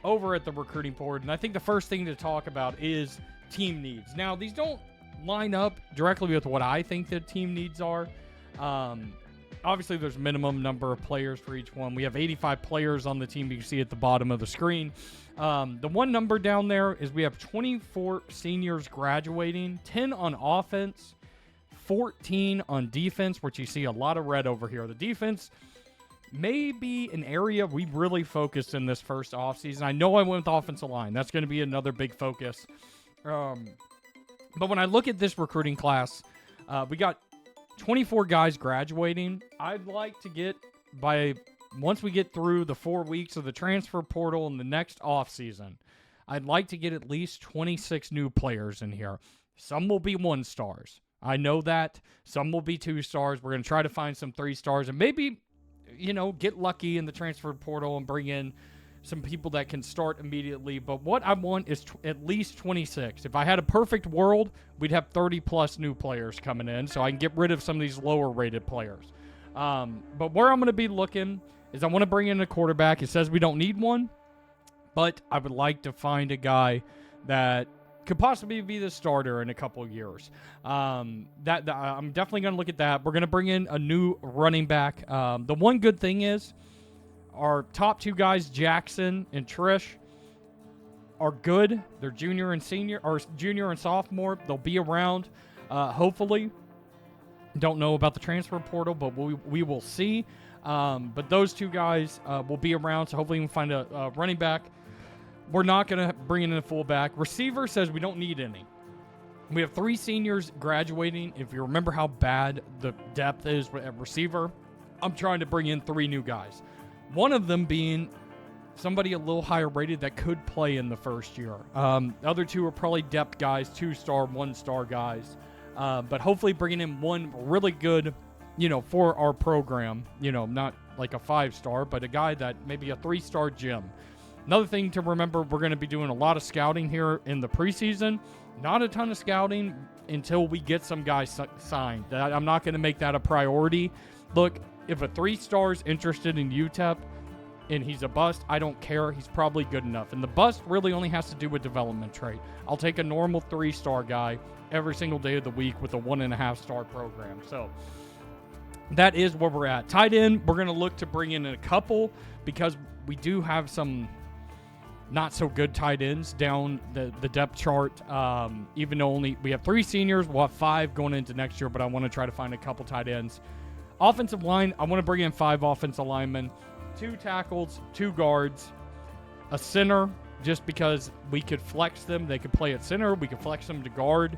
[SPEAKER 1] over at the recruiting board, and I think the first thing to talk about is team needs. Now, these don't line up directly with what I think the team needs are. Obviously, there's minimum number of players for each one. We have 85 players on the team. You can see at the bottom of the screen. The one number down there is we have 24 seniors graduating, 10 on offense, 14 on defense, which you see a lot of red over here. The defense may be an area we really focused in this first offseason. I know I went with offensive line. That's going to be another big focus. But when I look at this recruiting class, we got 24 guys graduating. I'd like to get once we get through the 4 weeks of the transfer portal in the next offseason, I'd like to get at least 26 new players in here. Some will be 1 stars. I know that. Some will be 2 stars. We're going to try to find some 3 stars and maybe, get lucky in the transfer portal and bring in some people that can start immediately. But what I want is at least 26. If I had a perfect world, we'd have 30 plus new players coming in, so I can get rid of some of these lower rated players. But where I'm going to be looking is I want to bring in a quarterback. It says we don't need one, but I would like to find a guy that could possibly be the starter in a couple of years. I'm definitely going to look at that. We're going to bring in a new running back. The one good thing is our top 2 guys, Jackson and Trish, are good. They're junior and sophomore. They'll be around, hopefully. Don't know about the transfer portal, but we will see. But those 2 guys will be around, so hopefully we can find a running back. We're not going to bring in a fullback. Receiver says we don't need any. We have 3 seniors graduating. If you remember how bad the depth is at receiver, I'm trying to bring in 3 new guys. One of them being somebody a little higher rated that could play in the first year. The other 2 are probably depth guys, 2-star, 1-star guys. But hopefully bringing in one really good, for our program, not like a 5-star, but a guy that maybe a 3-star gym. Another thing to remember, we're going to be doing a lot of scouting here in the preseason. Not a ton of scouting until we get some guys signed. I'm not going to make that a priority. Look, if a 3-star is interested in UTEP and he's a bust, I don't care. He's probably good enough. And the bust really only has to do with development trait. I'll take a normal 3-star guy every single day of the week with a 1.5-star program. So that is where we're at. Tight end, we're going to look to bring in a couple because we do have some not so good tight ends down the depth chart. Even though we have 3 seniors, we'll have 5 going into next year, but I want to try to find a couple tight ends. Offensive line, I want to bring in 5 offensive linemen, 2 tackles, 2 guards, a center, just because we could flex them. They could play at center. We could flex them to guard.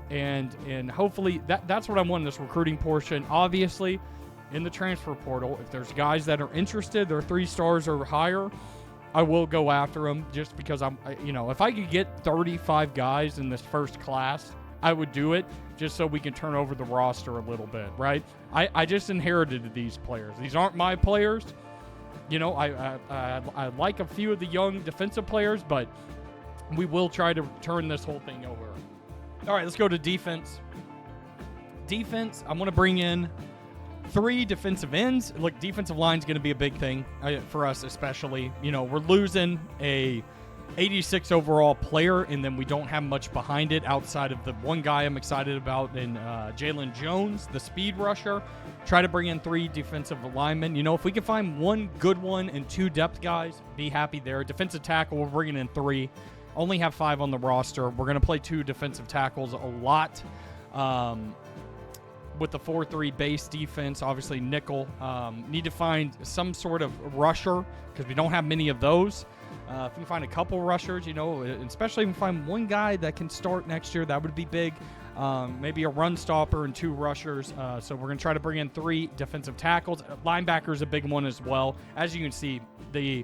[SPEAKER 1] And hopefully that's what I want in this recruiting portion. Obviously, in the transfer portal, if there's guys that are interested, they're 3 stars or higher, I will go after them, just because if I could get 35 guys in this first class, I would do it, just so we can turn over the roster a little bit, right? I just inherited these players. These aren't my players. I like a few of the young defensive players, but we will try to turn this whole thing over. All right, let's go to defense. Defense, I'm going to bring in 3 defensive ends. Look, defensive line is going to be a big thing for us, especially. We're losing a 86 overall player, and then we don't have much behind it outside of the one guy I'm excited about in Jalen Jones, the speed rusher. Try to bring in 3 defensive linemen. If we can find 1 good one and 2 depth guys, be happy there. Defensive tackle, we're bringing in 3. Only have 5 on the roster. We're going to play 2 defensive tackles a lot. With the 4-3 base defense, obviously nickel. Need to find some sort of rusher, because we don't have many of those. If we can find a couple rushers, especially if we find 1 guy that can start next year, that would be big. Maybe a run stopper and 2 rushers. So we're going to try to bring in 3 defensive tackles. Linebacker is a big one as well. As you can see, the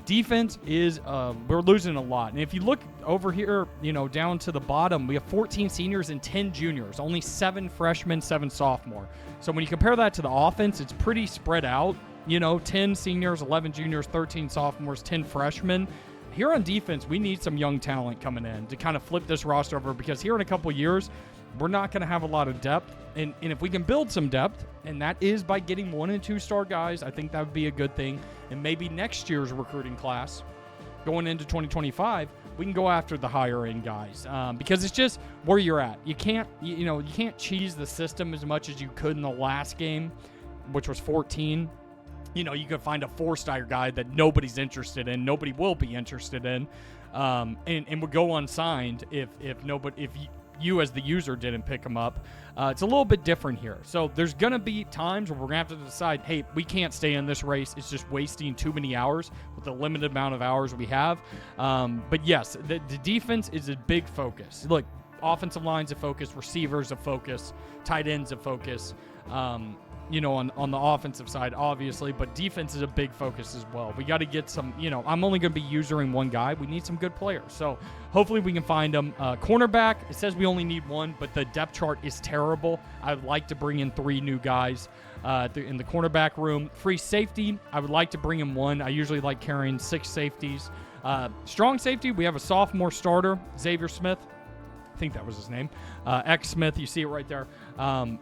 [SPEAKER 1] defense is we're losing a lot. And if you look over here, down to the bottom, we have 14 seniors and 10 juniors, only 7 freshmen, 7 sophomore. So when you compare that to the offense, it's pretty spread out. 10 seniors, 11 juniors, 13 sophomores, 10 freshmen. Here on defense, we need some young talent coming in to kind of flip this roster over, because here in a couple years, we're not going to have a lot of depth. And if we can build some depth, and that is by getting 1 and 2 star guys, I think that would be a good thing. And maybe next year's recruiting class, going into 2025, we can go after the higher end guys, because it's just where you're at. You can't cheese the system as much as you could in the last game, which was 14. You could find a 4-star guy that nobody's interested in, nobody will be interested in, and would go unsigned if you as the user didn't pick them up. It's a little bit different here. So there's going to be times where we're going to have to decide, hey, we can't stay in this race. It's just wasting too many hours with the limited amount of hours we have. But yes, the defense is a big focus. Look, offensive line's a focus, receivers a focus, tight ends a focus. On the offensive side, obviously, but defense is a big focus as well. We got to get some, I'm only going to be using 1 guy. We need some good players. So hopefully we can find them. Cornerback, it says we only need 1, but the depth chart is terrible. I'd like to bring in 3 new guys in the cornerback room. Free safety, I would like to bring in 1. I usually like carrying 6 safeties. Strong safety, we have a sophomore starter, Xavier Smith. I think that was his name. X Smith, you see it right there.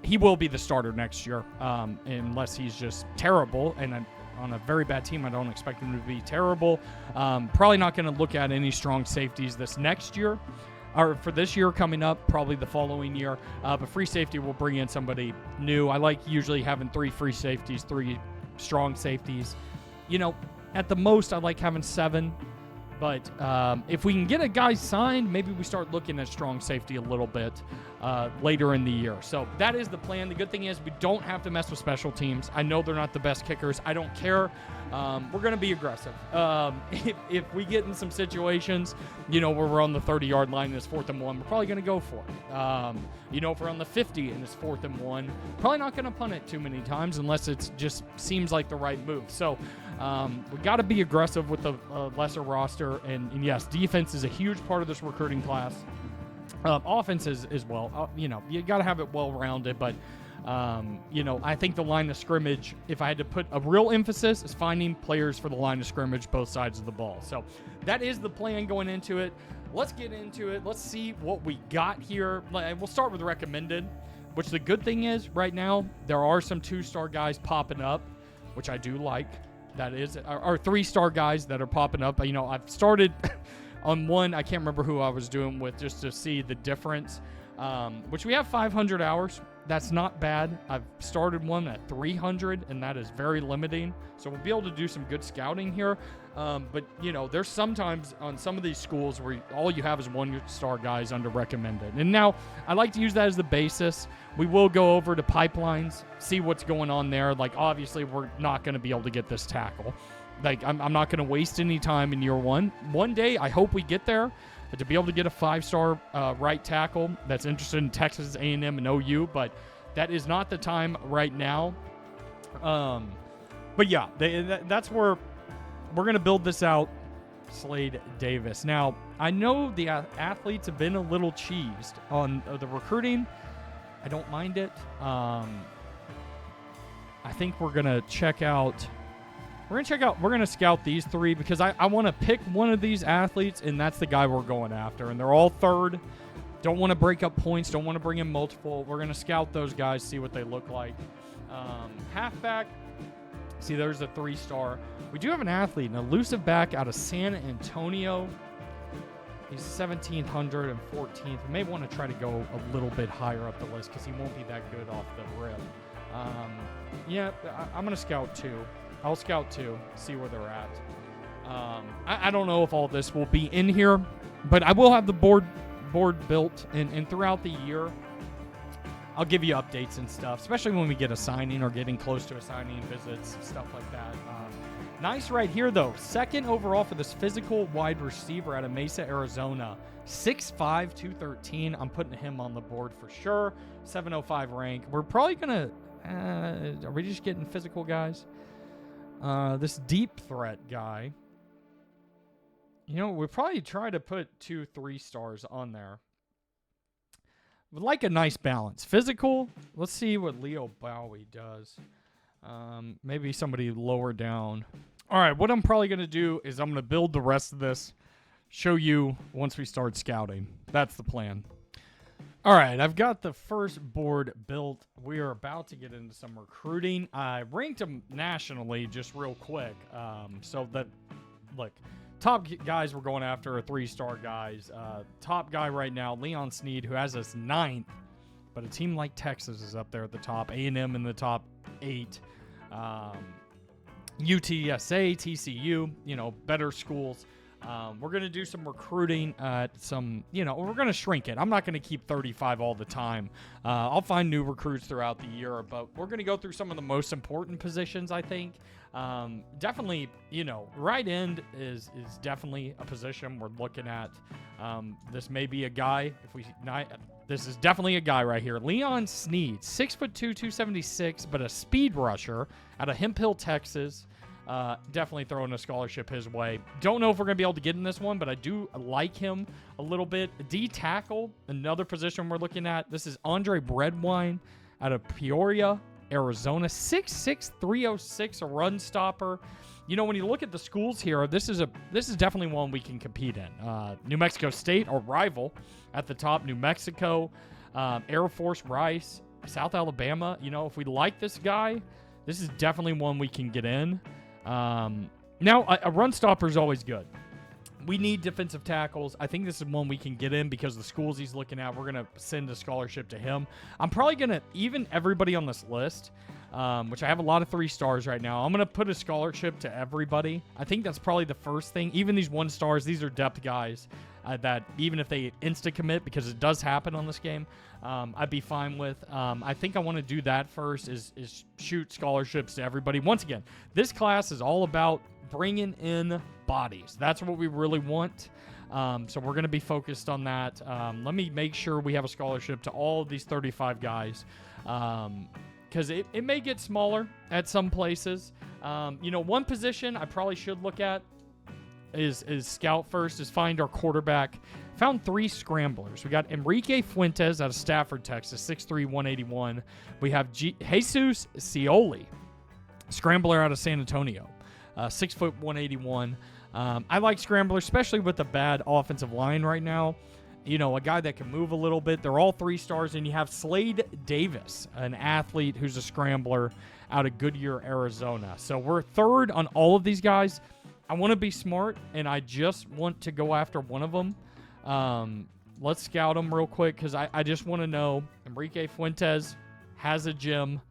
[SPEAKER 1] He will be the starter next year, unless he's just terrible. And on a very bad team, I don't expect him to be terrible. Probably not going to look at any strong safeties this next year, or for this year coming up, probably the following year. But free safety will bring in somebody new. I like usually having 3 free safeties, 3 strong safeties. At the most, I like having 7. But if we can get a guy signed, maybe we start looking at strong safety a little bit later in the year. So that is the plan. The good thing is we don't have to mess with special teams. I know they're not the best kickers. I don't care. We're going to be aggressive. If we get in some situations, where we're on the 30-yard line and it's 4th and 1, we're probably going to go for it. If we're on the 50 and it's 4th and 1, probably not going to punt it too many times unless it just seems like the right move. So we got to be aggressive with the lesser roster. And yes, defense is a huge part of this recruiting class. Offense is as well. You got to have it well-rounded, but I think the line of scrimmage, if I had to put a real emphasis, is finding players for the line of scrimmage, both sides of the ball. So that is the plan going into it. Let's get into it. Let's see what we got here. We'll start with recommended, which the good thing is right now, there are some 2-star guys popping up, which I do like. That is, our 3-star guys that are popping up. I've started on 1. I can't remember who I was doing with, just to see the difference. Which we have 500 hours. That's not bad. I've started one at 300, and that is very limiting. So we'll be able to do some good scouting here. But, you know, there's sometimes on some of these schools where all you have is 1-star guys under recommended. And now I like to use that as the basis. We will go over to pipelines, see what's going on there. Like, obviously, we're not going to be able to get this tackle. Like, I'm not going to waste any time in year one. One day, I hope we get there. To be able to get a 5-star right tackle that's interested in Texas A&M and OU, but that is not the time right now. But yeah, that's where we're going to build this out. Slade Davis. Now, I know the athletes have been a little cheesed on the recruiting. I don't mind it. I think we're going to check out... We're going to scout these 3 because I want to pick one of these athletes, and that's the guy we're going after. And they're all third. Don't want to break up points. Don't want to bring in multiple. We're going to scout those guys, see what they look like. Halfback. See, there's a 3-star. We do have an athlete, an elusive back out of San Antonio. He's 1,714th. We may want to try to go a little bit higher up the list because he won't be that good off the rip. Yeah, I'm going to scout 2. I'll scout 2, see where they're at. I don't know if all this will be in here, but I will have the board built, and throughout the year, I'll give you updates and stuff, especially when we get a signing or getting close to a signing, visits, stuff like that. Nice right here, though. 2nd overall for this physical wide receiver out of Mesa, Arizona. 6'5", 213. I'm putting him on the board for sure. 705 rank. We're probably going to... are we just getting physical guys? This deep threat guy, you know, we'll probably try to put 2 3-stars on there. Would like a nice balance. Physical, let's see what Leo Bowie does. Maybe somebody lower down. All right, what I'm probably going to do is I'm going to build the rest of this, show you once we start scouting. That's the plan. All right, I've got the first board built. We are about to get into some recruiting. I ranked them nationally just real quick. So that, look, top guys we're going after are 3-star guys. Top guy right now, Leon Sneed, who has us 9th. But a team like Texas is up there at the top. A&M in the top 8. UTSA, TCU, you know, better schools. We're going to do some recruiting at some, you know, we're going to shrink it. I'm not going to keep 35 all the time. I'll find new recruits throughout the year, but we're going to go through some of the most important positions, I think. Definitely, you know, right end is definitely a position we're looking at. This may be a guy. This is definitely a guy right here. Leon Sneed, 6'2", 276, but a speed rusher out of Hemp Hill, Texas. Definitely throwing a scholarship his way. Don't know if we're going to be able to get in this one, but I do like him a little bit. D tackle, another position we're looking at. This is Andre Breadwine out of Peoria, Arizona. 6'6", 306, a run stopper. You know, when you look at the schools here, this is definitely one we can compete in. New Mexico State, our rival, at the top. New Mexico, Air Force, Rice, South Alabama. You know, if we like this guy, this is definitely one we can get in. Now, a run stopper is always good. We need defensive tackles. I think this is one we can get in because the schools he's looking at, we're going to send a scholarship to him. I'm probably going to, even everybody on this list, which I have a lot of 3-stars right now, I'm going to put a scholarship to everybody. I think that's probably the first thing. Even these 1-stars, these are depth guys that even if they insta-commit, because it does happen on this game, I'd be fine with. I think I want to do that first is shoot scholarships to everybody. Once again, this class is all about bringing in bodies. That's what we really want. So we're going to be focused on that. Let me make sure we have a scholarship to all of these 35 guys because it may get smaller at some places. You know, one position I probably should look at is scout first, is find our quarterback. Found 3 scramblers. We got Enrique Fuentes out of Stafford, Texas, 6'3", 181. We have Jesus Scioli, scrambler out of San Antonio, 6 foot 181. I like scramblers, especially with the bad offensive line right now. You know, a guy that can move a little bit. They're all 3-stars. And you have Slade Davis, an athlete who's a scrambler out of Goodyear, Arizona. So we're third on all of these guys. I want to be smart, and I just want to go after one of them. Let's scout them real quick because I just want to know. Enrique Fuentes, has a gym.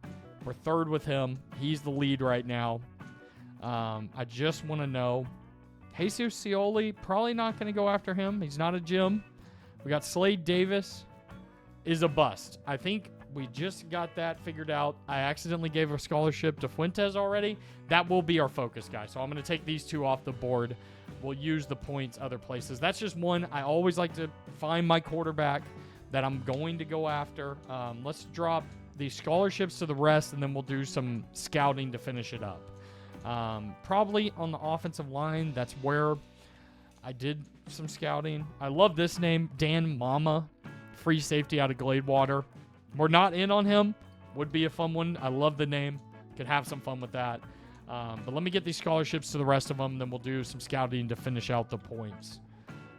[SPEAKER 1] We're third with him. He's the lead right now. I just want to know. Jesus Scioli, probably not going to go after him. He's not a gym. We got Slade Davis is a bust. I think we just got that figured out. I accidentally gave a scholarship to Fuentes already. That will be our focus, guys. So I'm going to take these two off the board. We'll use the points other places. That's just one. I always like to find my quarterback that I'm going to go after. Let's drop these scholarships to the rest, and then we'll do some scouting to finish it up. Probably on the offensive line, that's where I did some scouting. I love this name, Dan Mama, free safety out of Gladewater. We're not in on him. Would be a fun one. I love the name. Could have some fun with that. But let me get these scholarships to the rest of them, then we'll do some scouting to finish out the points.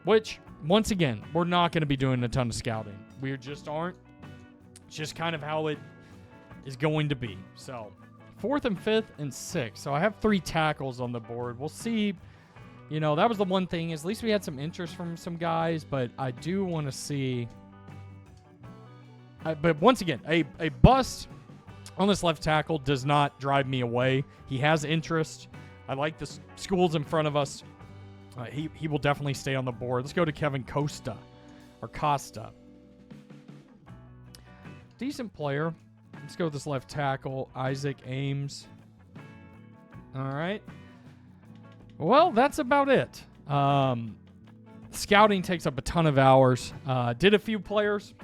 [SPEAKER 1] Which, once again, we're not going to be doing a ton of scouting. We just aren't. It's just kind of how it is going to be. So, 4th and 5th and 6th. So, I have 3 tackles on the board. We'll see. You know, that was the one thing. Is at least we had some interest from some guys, but I do want to see. But once again, a bust on this left tackle does not drive me away. He has interest. I like the schools in front of us. He will definitely stay on the board. Let's go to Kevin Costa. Decent player. Let's go with this left tackle, Isaac Ames. All right. Well, that's about it. Scouting takes up a ton of hours. Did a few players.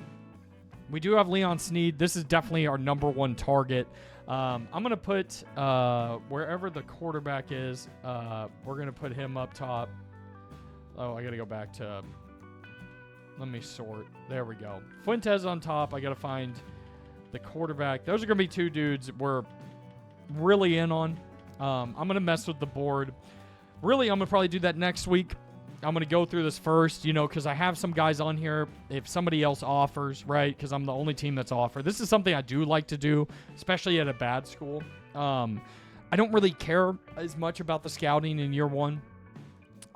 [SPEAKER 1] We do have Leon Snead. This is definitely our number 1 target. I'm going to put wherever the quarterback is, we're going to put him up top. Oh, I got to go back to, let me sort. There we go. Fuentes on top. I got to find the quarterback. Those are going to be 2 dudes we're really in on. I'm going to mess with the board. Really, I'm going to probably do that next week. I'm going to go through this first, because I have some guys on here. If somebody else offers, right, because I'm the only team that's offered. This is something I do like to do, especially at a bad school. I don't really care as much about the scouting in year 1.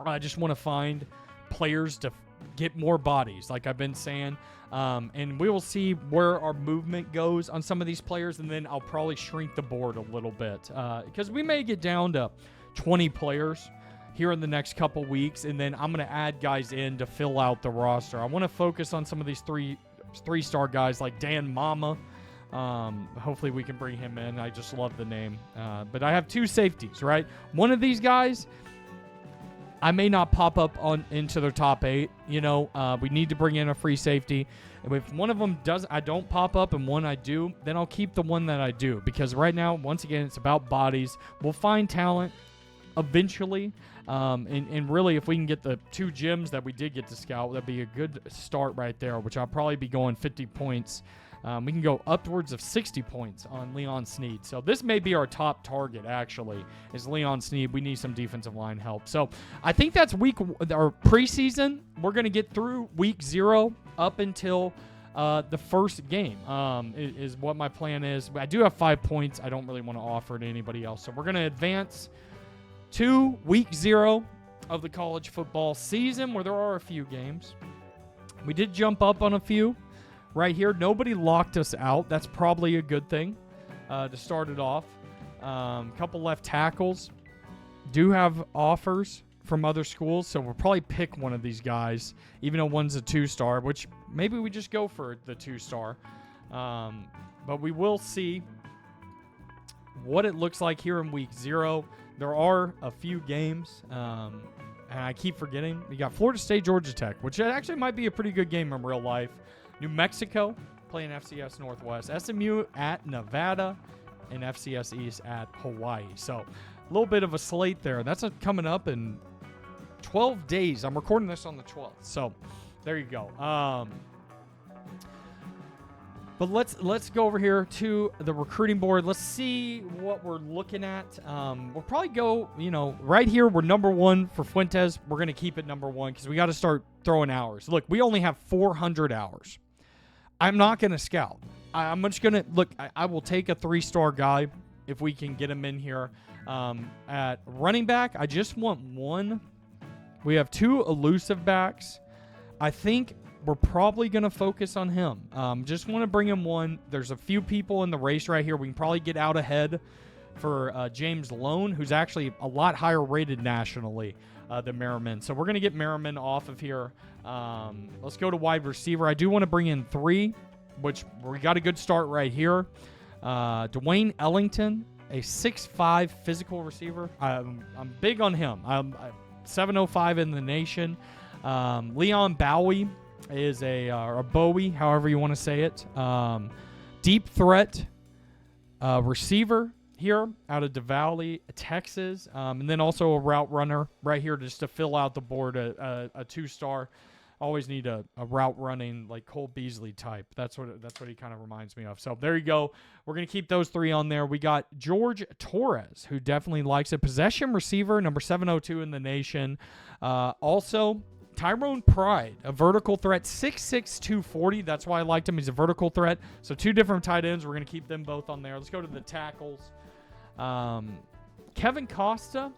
[SPEAKER 1] I just want to find players to get more bodies, like I've been saying. And we will see where our movement goes on some of these players, and then I'll probably shrink the board a little bit because we may get down to 20 players here in the next couple weeks, and then I'm going to add guys in to fill out the roster. I want to focus on some of these three-star guys like Dan Mama. Hopefully we can bring him in. I just love the name. But I have 2 safeties, right? One of these guys, I may not pop up into their top 8. We need to bring in a free safety. If one of them I don't pop up and one I do, then I'll keep the one that I do. Because right now, once again, it's about bodies. We'll find talent eventually. And really, if we can get the 2 gyms that we did get to scout, that'd be a good start right there, which I'll probably be going 50 points. We can go upwards of 60 points on Leon Snead. So this may be our top target, actually, is Leon Snead. We need some defensive line help. So I think that's our preseason. We're going to get through week 0 up until the first game is what my plan is. I do have 5 points. I don't really want to offer to anybody else. So we're going to advance to week 0 of the college football season, where there are a few games. We did jump up on a few right here. Nobody locked us out. That's probably a good thing to start it off. Couple left tackles. Do have offers from other schools, so we'll probably pick one of these guys, even though one's a 2-star, which maybe we just go for the 2-star. But we will see what it looks like here in week 0. There are a few games, and I keep forgetting. We got Florida State, Georgia Tech, which actually might be a pretty good game in real life. New Mexico playing FCS Northwest. SMU at Nevada, and FCS East at Hawaii. So a little bit of a slate there. That's coming up in 12 days. I'm recording this on the 12th. So there you go. But let's go over here to the recruiting board. Let's see what we're looking at. We'll probably go, right here. We're number 1 for Fuentes. We're going to keep it number 1 because we got to start throwing hours. Look, we only have 400 hours. I'm not going to scout. I'm just going to look. I will take a 3-star guy if we can get him in here. At running back, I just want 1. We have 2 elusive backs. I think we're probably going to focus on him. Just want to bring him one. There's a few people in the race right here. We can probably get out ahead for James Lone, who's actually a lot higher rated nationally than Merriman. So we're going to get Merriman off of here. Let's go to wide receiver. I do want to bring in 3, which we got a good start right here. Dwayne Ellington, a 6'5" physical receiver. I'm big on him. I'm 705 in the nation. Leon Bowie is or Bowie, however you want to say it. Deep threat receiver here out of DeValley, Texas. And then also a route runner right here just to fill out the board, a 2-star. Always need a route running like Cole Beasley type. That's what he kind of reminds me of. So there you go. We're going to keep those 3 on there. We got George Torres, who definitely likes a possession receiver, number 702 in the nation. Also, Tyrone Pride, a vertical threat, 6'6", 240. That's why I liked him. He's a vertical threat. So 2 different tight ends. We're going to keep them both on there. Let's go to the tackles. Kevin Costa.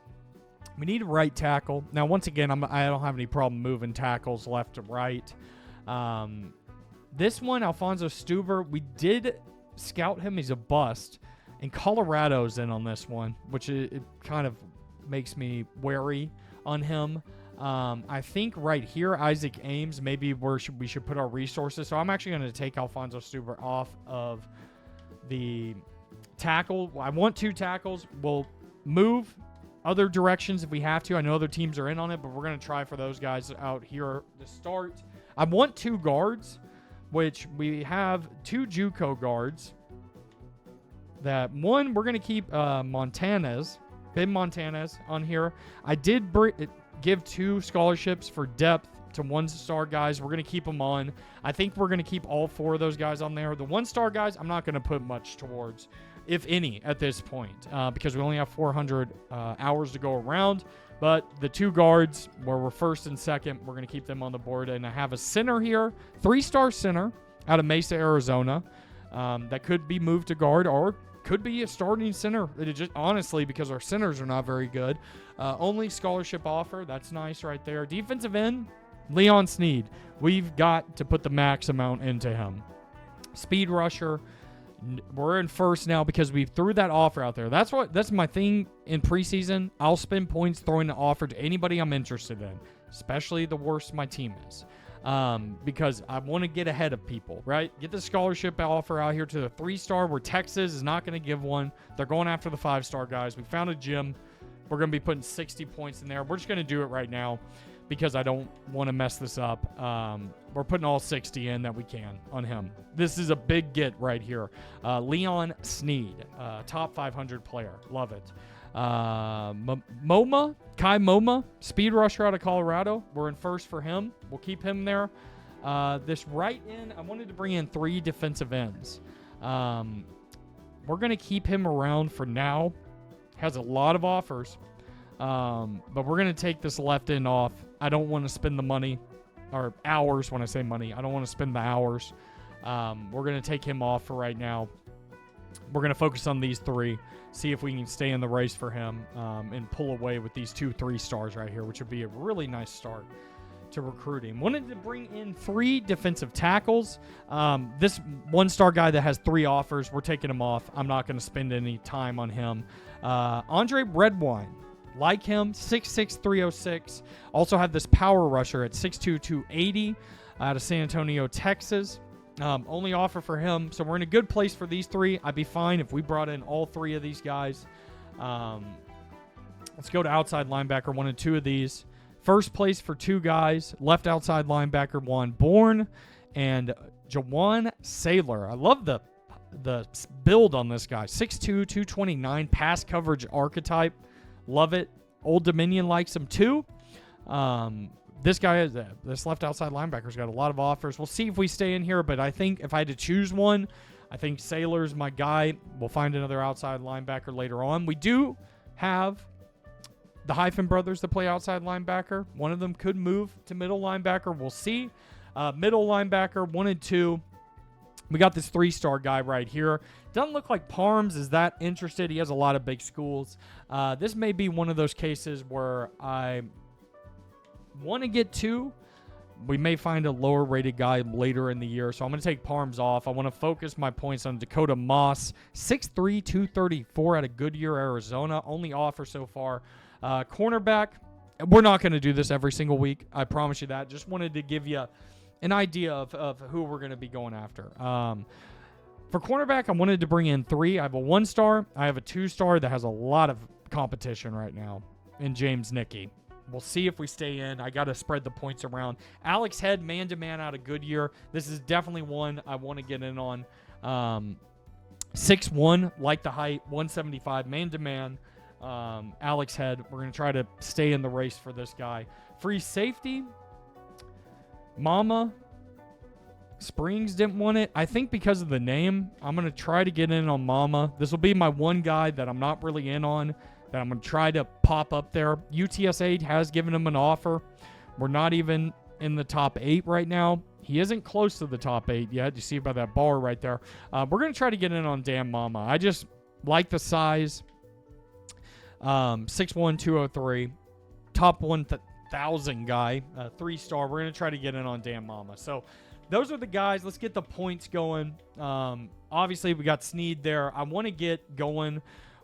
[SPEAKER 1] We need a right tackle. Now, once again, I don't have any problem moving tackles left to right. This one, Alfonso Stuber, we did scout him. He's a bust. And Colorado's in on this one, which it kind of makes me wary on him. I think right here, Isaac Ames, maybe we should put our resources. So I'm actually going to take Alfonso Stuber off of the tackle. I want 2 tackles. We'll move other directions if we have to. I know other teams are in on it, but we're going to try for those guys out here to start. I want 2 guards, which we have 2 JUCO guards. That one, we're going to keep Ben Montanez on here. I did give 2 scholarships for depth to 1-star guys. We're going to keep them on. I think we're going to keep all 4 of those guys on there. The 1-star guys, I'm not going to put much towards, if any, at this point, because we only have 400 hours to go around. But the 2 guards, where we're first and second, we're going to keep them on the board. And I have a center here, 3-star center out of Mesa, Arizona, that could be moved to guard or could be a starting center. It just honestly, because our centers are not very good. Only scholarship offer. That's nice right there. Defensive end, Leon Sneed. We've got to put the max amount into him. Speed rusher. We're in first now because we threw that offer out there. That's my thing in preseason. I'll spend points throwing the offer to anybody I'm interested in, especially the worse my team is, because I want to get ahead of people, right? Get the scholarship offer out here to the 3-star where Texas is not going to give one. They're going after the 5-star guys. We found a gym. We're going to be putting 60 points in there. We're just going to do it right now because I don't want to mess this up. We're putting all 60 in that we can on him. This is a big get right here. Leon Sneed, top 500 player. Love it. Kai Moma, speed rusher out of Colorado. We're in first for him. We'll keep him there. This right end, I wanted to bring in 3 defensive ends. We're going to keep him around for now. Has a lot of offers. But we're going to take this left end off. I don't want to spend the money, or hours when I say money. I don't want to spend the hours. We're going to take him off for right now. We're going to focus on these 3, see if we can stay in the race for him, and pull away with these 2 3-stars right here, which would be a really nice start to recruiting. Wanted to bring in 3 defensive tackles. This 1-star guy that has 3 offers, we're taking him off. I'm not going to spend any time on him. Andre Redwine. Like him, 6'6", 306. Also have this power rusher at 6'2", 280 out of San Antonio, Texas. Only offer for him. So we're in a good place for these 3. I'd be fine if we brought in all 3 of these guys. Let's go to outside linebacker, 1 and 2 of these. First place for 2 guys. Left outside linebacker, Juan Bourne and Jawan Saylor. I love the build on this guy. 6'2", 229, pass coverage archetype. Love it. Old Dominion likes him too. This left outside linebacker's got a lot of offers. We'll see if we stay in here, but I think if I had to choose one, I think Saylor's my guy. We'll find another outside linebacker later on. We do have the Hyphen brothers that play outside linebacker. One of them could move to middle linebacker. We'll see. Middle linebacker, 1 and 2. We got this 3-star guy right here. Doesn't look like Parms is that interested. He has a lot of big schools. This may be one of those cases where I want to get 2, We may find a lower rated guy later in the year, so I'm going to take Parms off. I want to focus my points on Dakota Moss, 6'3", 234 out of Goodyear, Arizona. Only offer so far. Cornerback, we're not going to do this every single week. I promise you that. Just wanted to give you an idea of who we're going to be going after. For cornerback, I wanted to bring in 3. I have a 1-star. I have a 2-star that has a lot of competition right now in James Nickey. We'll see if we stay in. I got to spread the points around. Alex Head, man-to-man out of Goodyear. This is definitely one I want to get in on. 6'1", like the height, 175, man-to-man. Alex Head. We're going to try to stay in the race for this guy. Free safety. Mama. Springs didn't want it. I think because of the name, I'm going to try to get in on Mama. This will be my one guy that I'm not really in on, that I'm going to try to pop up there. UTSA has given him an offer. We're not even in the top 8 right now. He isn't close to the top 8 yet. You see by that bar right there. We're going to try to get in on Dan Mama. I just like the size. 6'1", 203. Top 1,000 guy. 3-star. We're going to try to get in on Dan Mama. So those are the guys. Let's get the points going. Obviously, we got Snead there. I want to get going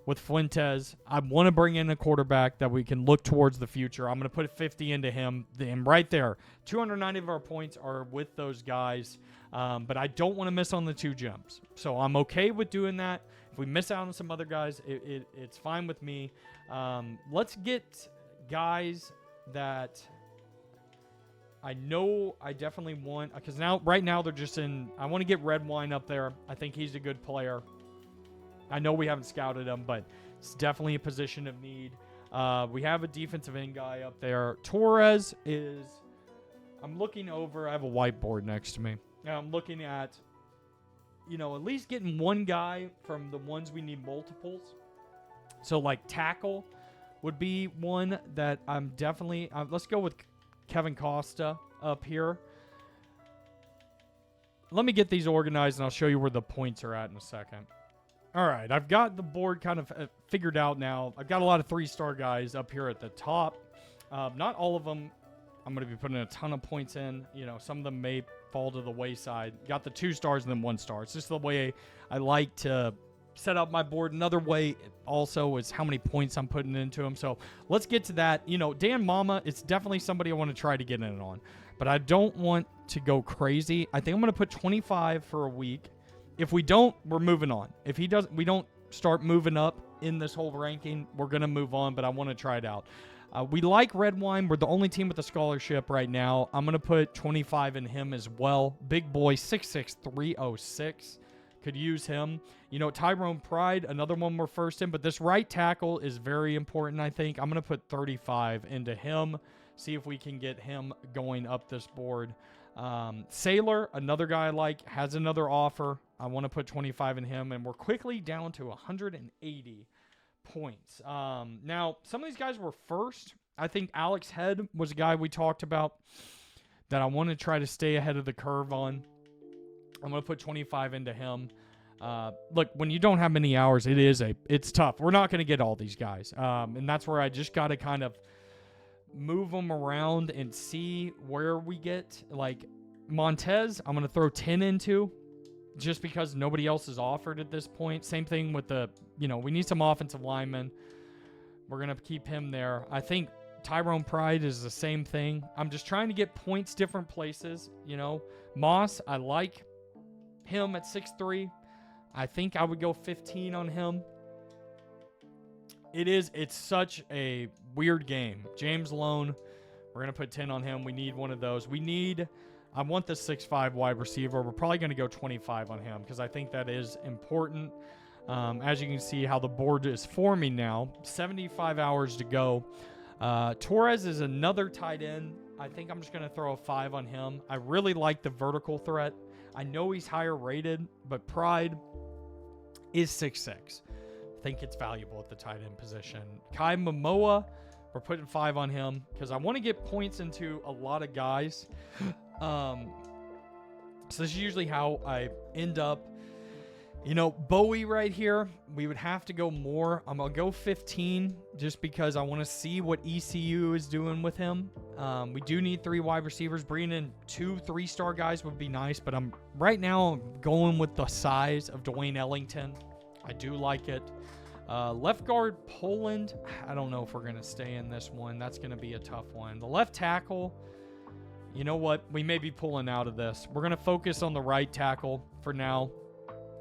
[SPEAKER 1] with Fuentes. I want to bring in a quarterback that we can look towards the future. I'm going to put 50 into him. And right there, 290 of our points are with those guys. But I don't want to miss on the 2 gems. So I'm okay with doing that. If we miss out on some other guys, it's fine with me. Let's get guys that I know I definitely want, because right now they're just in, I want to get Red Wine up there. I think he's a good player. I know we haven't scouted him, but it's definitely a position of need. We have a defensive end guy up there. Torres is, I'm looking over, I have a whiteboard next to me. Now I'm looking at, at least getting one guy from the ones we need multiples. So like tackle would be one that I'm definitely, let's go with Kevin Costa up here. Let me get these organized and I'll show you where the points are at in a second. All right, I've got the board kind of figured out now. I've got a lot of 3-star guys up here at the top. Not all of them I'm going to be putting a ton of points in. Some of them may fall to the wayside. Got the 2 stars and then 1 star. It's just the way I like to set up my board. Another way also is how many points I'm putting into them. So let's get to that. Dan Mama, it's definitely somebody I want to try to get in on. But I don't want to go crazy. I think I'm going to put 25 for a week. If we don't, we're moving on. If we don't start moving up in this whole ranking, we're going to move on, but I want to try it out. We like Red Wine. We're the only team with a scholarship right now. I'm going to put 25 in him as well. Big boy, 6'6", 306. Could use him. Tyrone Pride, another one we're first in, but this right tackle is very important, I think. I'm going to put 35 into him. See if we can get him going up this board. Sailor, another guy I like, has another offer. I want to put 25 in him, and we're quickly down to 180 points. Now, some of these guys were first. I think Alex Head was a guy we talked about that I want to try to stay ahead of the curve on. I'm going to put 25 into him. Look, when you don't have many hours, it's tough. We're not going to get all these guys. And that's where I just got to kind of move them around and see where we get. Like Montez, I'm going to throw 10 into just because nobody else is offered at this point. Same thing with we need some offensive linemen. We're going to keep him there. I think Tyrone Pride is the same thing. I'm just trying to get points different places. Moss, I like him at 6'3". I think I would go 15 on him. It's such a weird game. James Lone, we're going to put 10 on him. We need one of those. I want the 6'5" wide receiver. We're probably going to go 25 on him because I think that is important. As you can see how the board is forming now, 75 hours to go. Torres is another tight end. I think I'm just going to throw a 5 on him. I really like the vertical threat. I know he's higher rated, but Pride is 6'6". I think it's valuable at the tight end position. Kai Momoa, we're putting 5 on him because I want to get points into a lot of guys. So this is usually how I end up Bowie right here, we would have to go more. I'm going to go 15 just because I want to see what ECU is doing with him. We do need 3 wide receivers. Bringing in 2 3-star guys would be nice, but right now going with the size of Dwayne Ellington. I do like it. Left guard, Poland. I don't know if we're going to stay in this one. That's going to be a tough one. The left tackle, you know what? We may be pulling out of this. We're going to focus on the right tackle for now.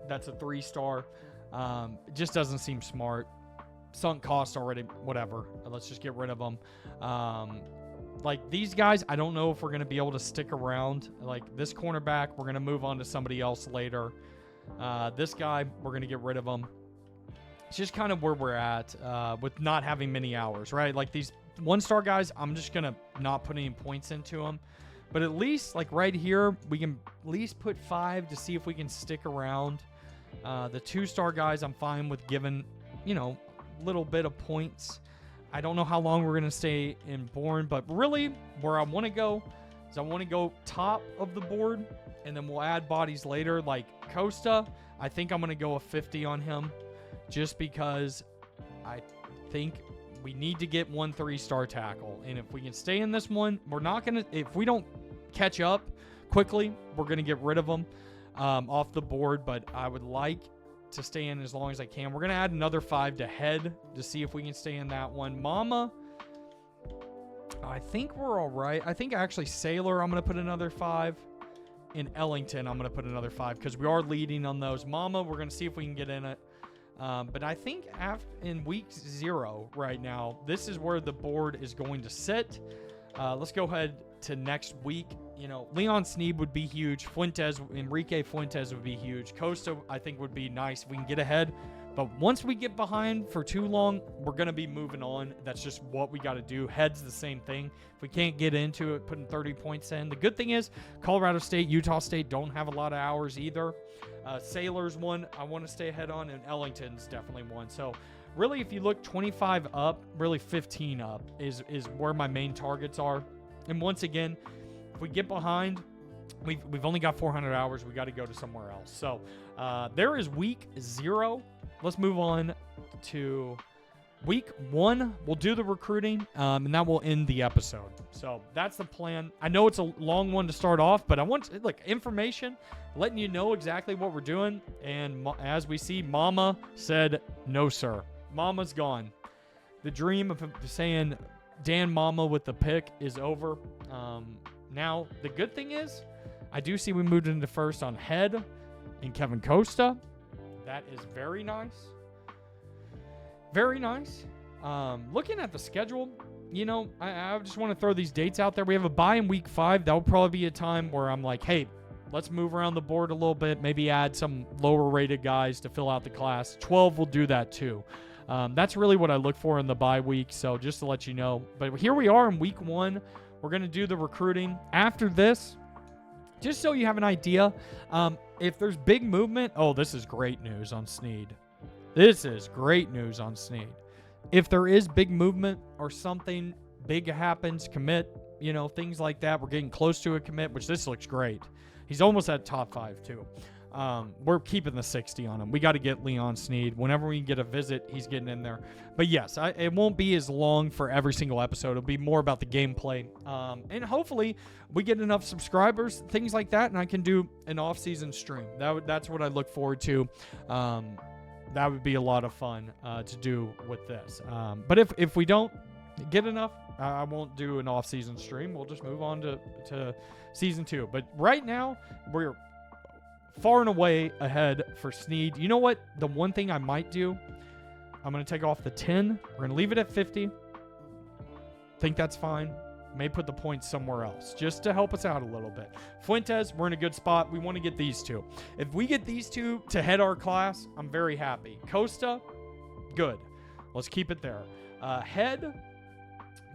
[SPEAKER 1] That's a 3-star. It just doesn't seem smart. Sunk cost already. Whatever. Let's just get rid of them. Like these guys, I don't know if we're going to be able to stick around. Like this cornerback, we're going to move on to somebody else later. This guy, we're going to get rid of him. It's just kind of where we're at with not having many hours, right? Like these 1-star guys, I'm just going to not put any points into them. But at least, like right here, we can at least put 5 to see if we can stick around. The 2-star guys, I'm fine with giving, a little bit of points. I don't know how long we're going to stay in Bourne, but really where I want to go is I want to go top of the board, and then we'll add bodies later. Like Costa, I think I'm going to go a 50 on him just because I think we need to get 1 3-star tackle. And if we can stay in this one, we're not going to, if we don't catch up quickly, we're going to get rid of them off the board, but I would like to stay in as long as I can. We're going to add another 5 to head to see if we can stay in that one. Mama, I think we're all right. I think actually Sailor, I'm going to put another 5. In Ellington, I'm going to put another 5 because we are leading on those. Mama, we're going to see if we can get in it. But I think in week 0 right now, this is where the board is going to sit. Let's go ahead to next week. Leon Sneed would be huge. Enrique Fuentes would be huge. Costa, I think, would be nice if we can get ahead. But once we get behind for too long, we're going to be moving on. That's just what we got to do. Head's the same thing. If we can't get into it, putting 30 points in. The good thing is Colorado State, Utah State don't have a lot of hours either. Sailor's one I want to stay ahead on, and Ellington's definitely one. So really, if you look 25 up, really 15 up is where my main targets are. And once again, if we get behind, we've only got 400 hours. We got to go to somewhere else. So there is week 0. Let's move on to week 1. We'll do the recruiting, and that will end the episode. So that's the plan. I know it's a long one to start off, but I want information, letting you know exactly what we're doing. And as we see, Mama said, no, sir. Mama's gone. The dream of saying Dan Mama with the pick is over. Now, the good thing is, I do see we moved into first on Head and Kevin Costa. That is very nice. Very nice. Looking at the schedule, I just want to throw these dates out there. We have a bye in week 5. That will probably be a time where I'm like, hey, let's move around the board a little bit. Maybe add some lower rated guys to fill out the class. 12 will do that too. That's really what I look for in the bye week. So just to let you know. But here we are in week 1. We're going to do the recruiting. After this, just so you have an idea, if there's big movement, this is great news on Sneed. This is great news on Sneed. If there is big movement or something big happens, commit, things like that, we're getting close to a commit, which this looks great. He's almost at top 5 too. We're keeping the 60 on him. We got to get Leon Sneed. Whenever we get a visit, he's getting in there. But yes, it won't be as long for every single episode. It'll be more about the gameplay. And hopefully we get enough subscribers, things like that, and I can do an off-season stream. That's what I look forward to. That would be a lot of fun to do with this. But if we don't get enough, I won't do an off-season stream. We'll just move on to season 2. But right now, we're far and away ahead for Sneed. You know what? The one thing I might do, I'm going to take off the 10. We're going to leave it at 50. Think that's fine. May put the points somewhere else just to help us out a little bit. Fuentes, we're in a good spot. We want to get these 2. If we get these 2 to head our class, I'm very happy. Costa, good. Let's keep it there. Head,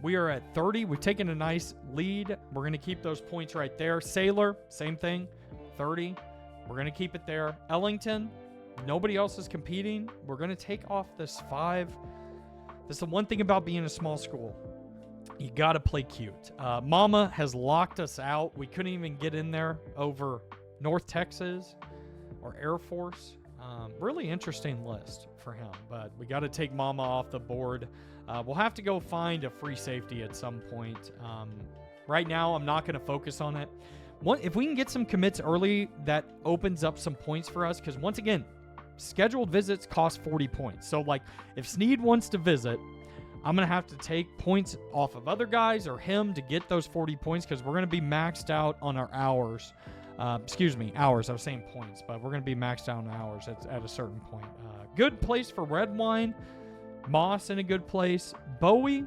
[SPEAKER 1] we are at 30. We've taken a nice lead. We're going to keep those points right there. Sailor, same thing, 30. We're going to keep it there. Ellington, nobody else is competing. We're going to take off this 5. This is the one thing about being a small school. You got to play cute. Mama has locked us out. We couldn't even get in there over North Texas or Air Force. Really interesting list for him, but we got to take Mama off the board. We'll have to go find a free safety at some point. Right now, I'm not going to focus on it. If we can get some commits early, that opens up some points for us, because once again, scheduled visits cost 40 points. So, like, if Sneed wants to visit, I'm going to have to take points off of other guys or him to get those 40 points, because we're going to be maxed out on our hours. Hours. I was saying points, but we're going to be maxed out on hours at a certain point. Good place for red wine. Moss in a good place. Bowie,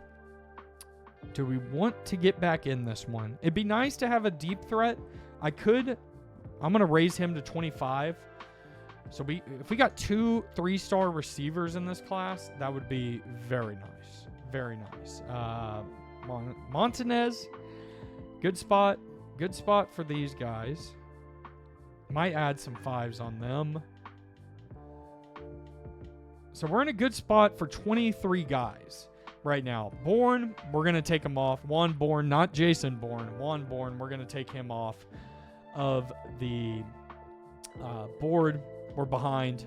[SPEAKER 1] do we want to get back in this one? It'd be nice to have a deep threat. I'm going to raise him to 25. So if we got 2 3-star receivers in this class, that would be very nice. Very nice. Montanez, good spot. Good spot for these guys. Might add some 5s on them. So we're in a good spot for 23 guys right now. Bourne, we're going to take him off. Juan Bourne, not Jason Bourne. Juan Bourne, we're going to take him off of the board. We're behind.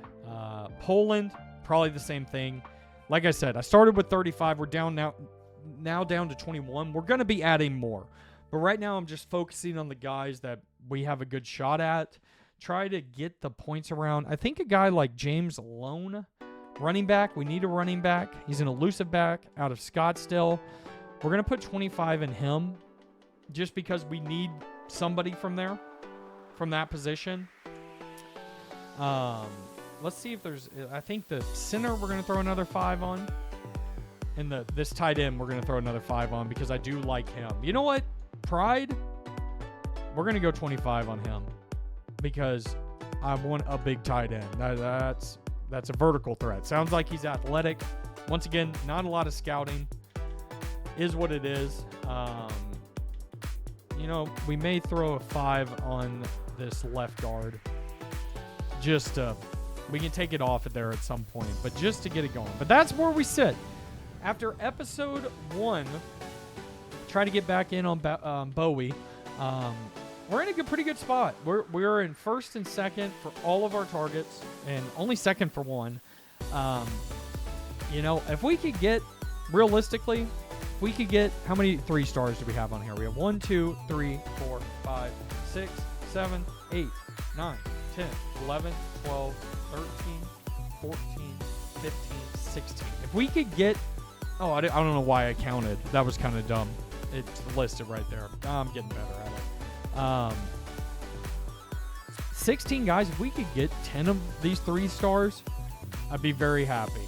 [SPEAKER 1] Poland, probably the same thing. Like I said, I started with 35. We're down now down to 21. We're going to be adding more. But right now, I'm just focusing on the guys that we have a good shot at. Try to get the points around. I think a guy like James Lone, running back. We need a running back. He's an elusive back out of Scottsdale. We're going to put 25 in him just because we need somebody from there, from that position. Let's see if there's... I think the center we're going to throw another 5 on. And this tight end we're going to throw another 5 on because I do like him. You know what? Pride, we're going to go 25 on him because I want a big tight end. That's a vertical threat. Sounds like he's athletic. Once again, not a lot of scouting. Is what it is. We may throw a 5 on this left guard. Just we can take it off there at some point, but just to get it going. But that's where we sit. After episode 1, try to get back in on Bowie. We're in a pretty good spot. We're in first and second for all of our targets, and only second for one. If we could get, realistically, if we could get, how many 3-stars do we have on here? We have 1, 2, 3, 4, 5, 6, 7, 8, 9, 10, 11, 12, 13, 14, 15, 16. If we could get, I don't know why I counted. That was kind of dumb. It's listed right there. I'm getting better at it. 16 guys, if we could get 10 of these 3-stars, I'd be very happy.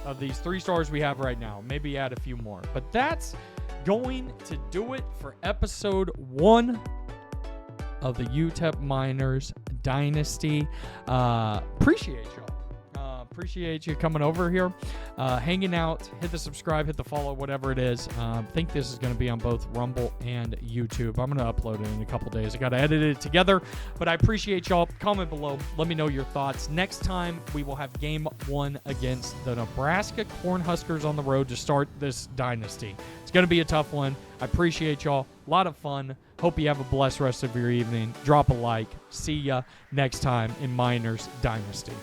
[SPEAKER 1] Of these 3-stars we have right now, maybe add a few more. But that's going to do it for episode 1 of the UTEP Miners Dynasty. Appreciate y'all. Appreciate you coming over here, hanging out. Hit the subscribe, hit the follow, whatever it is. I think this is going to be on both Rumble and YouTube. I'm going to upload it in a couple days. I got to edit it together, but I appreciate y'all. Comment below. Let me know your thoughts. Next time, we will have game 1 against the Nebraska Cornhuskers on the road to start this dynasty. It's going to be a tough one. I appreciate y'all. A lot of fun. Hope you have a blessed rest of your evening. Drop a like. See ya next time in Miners Dynasty.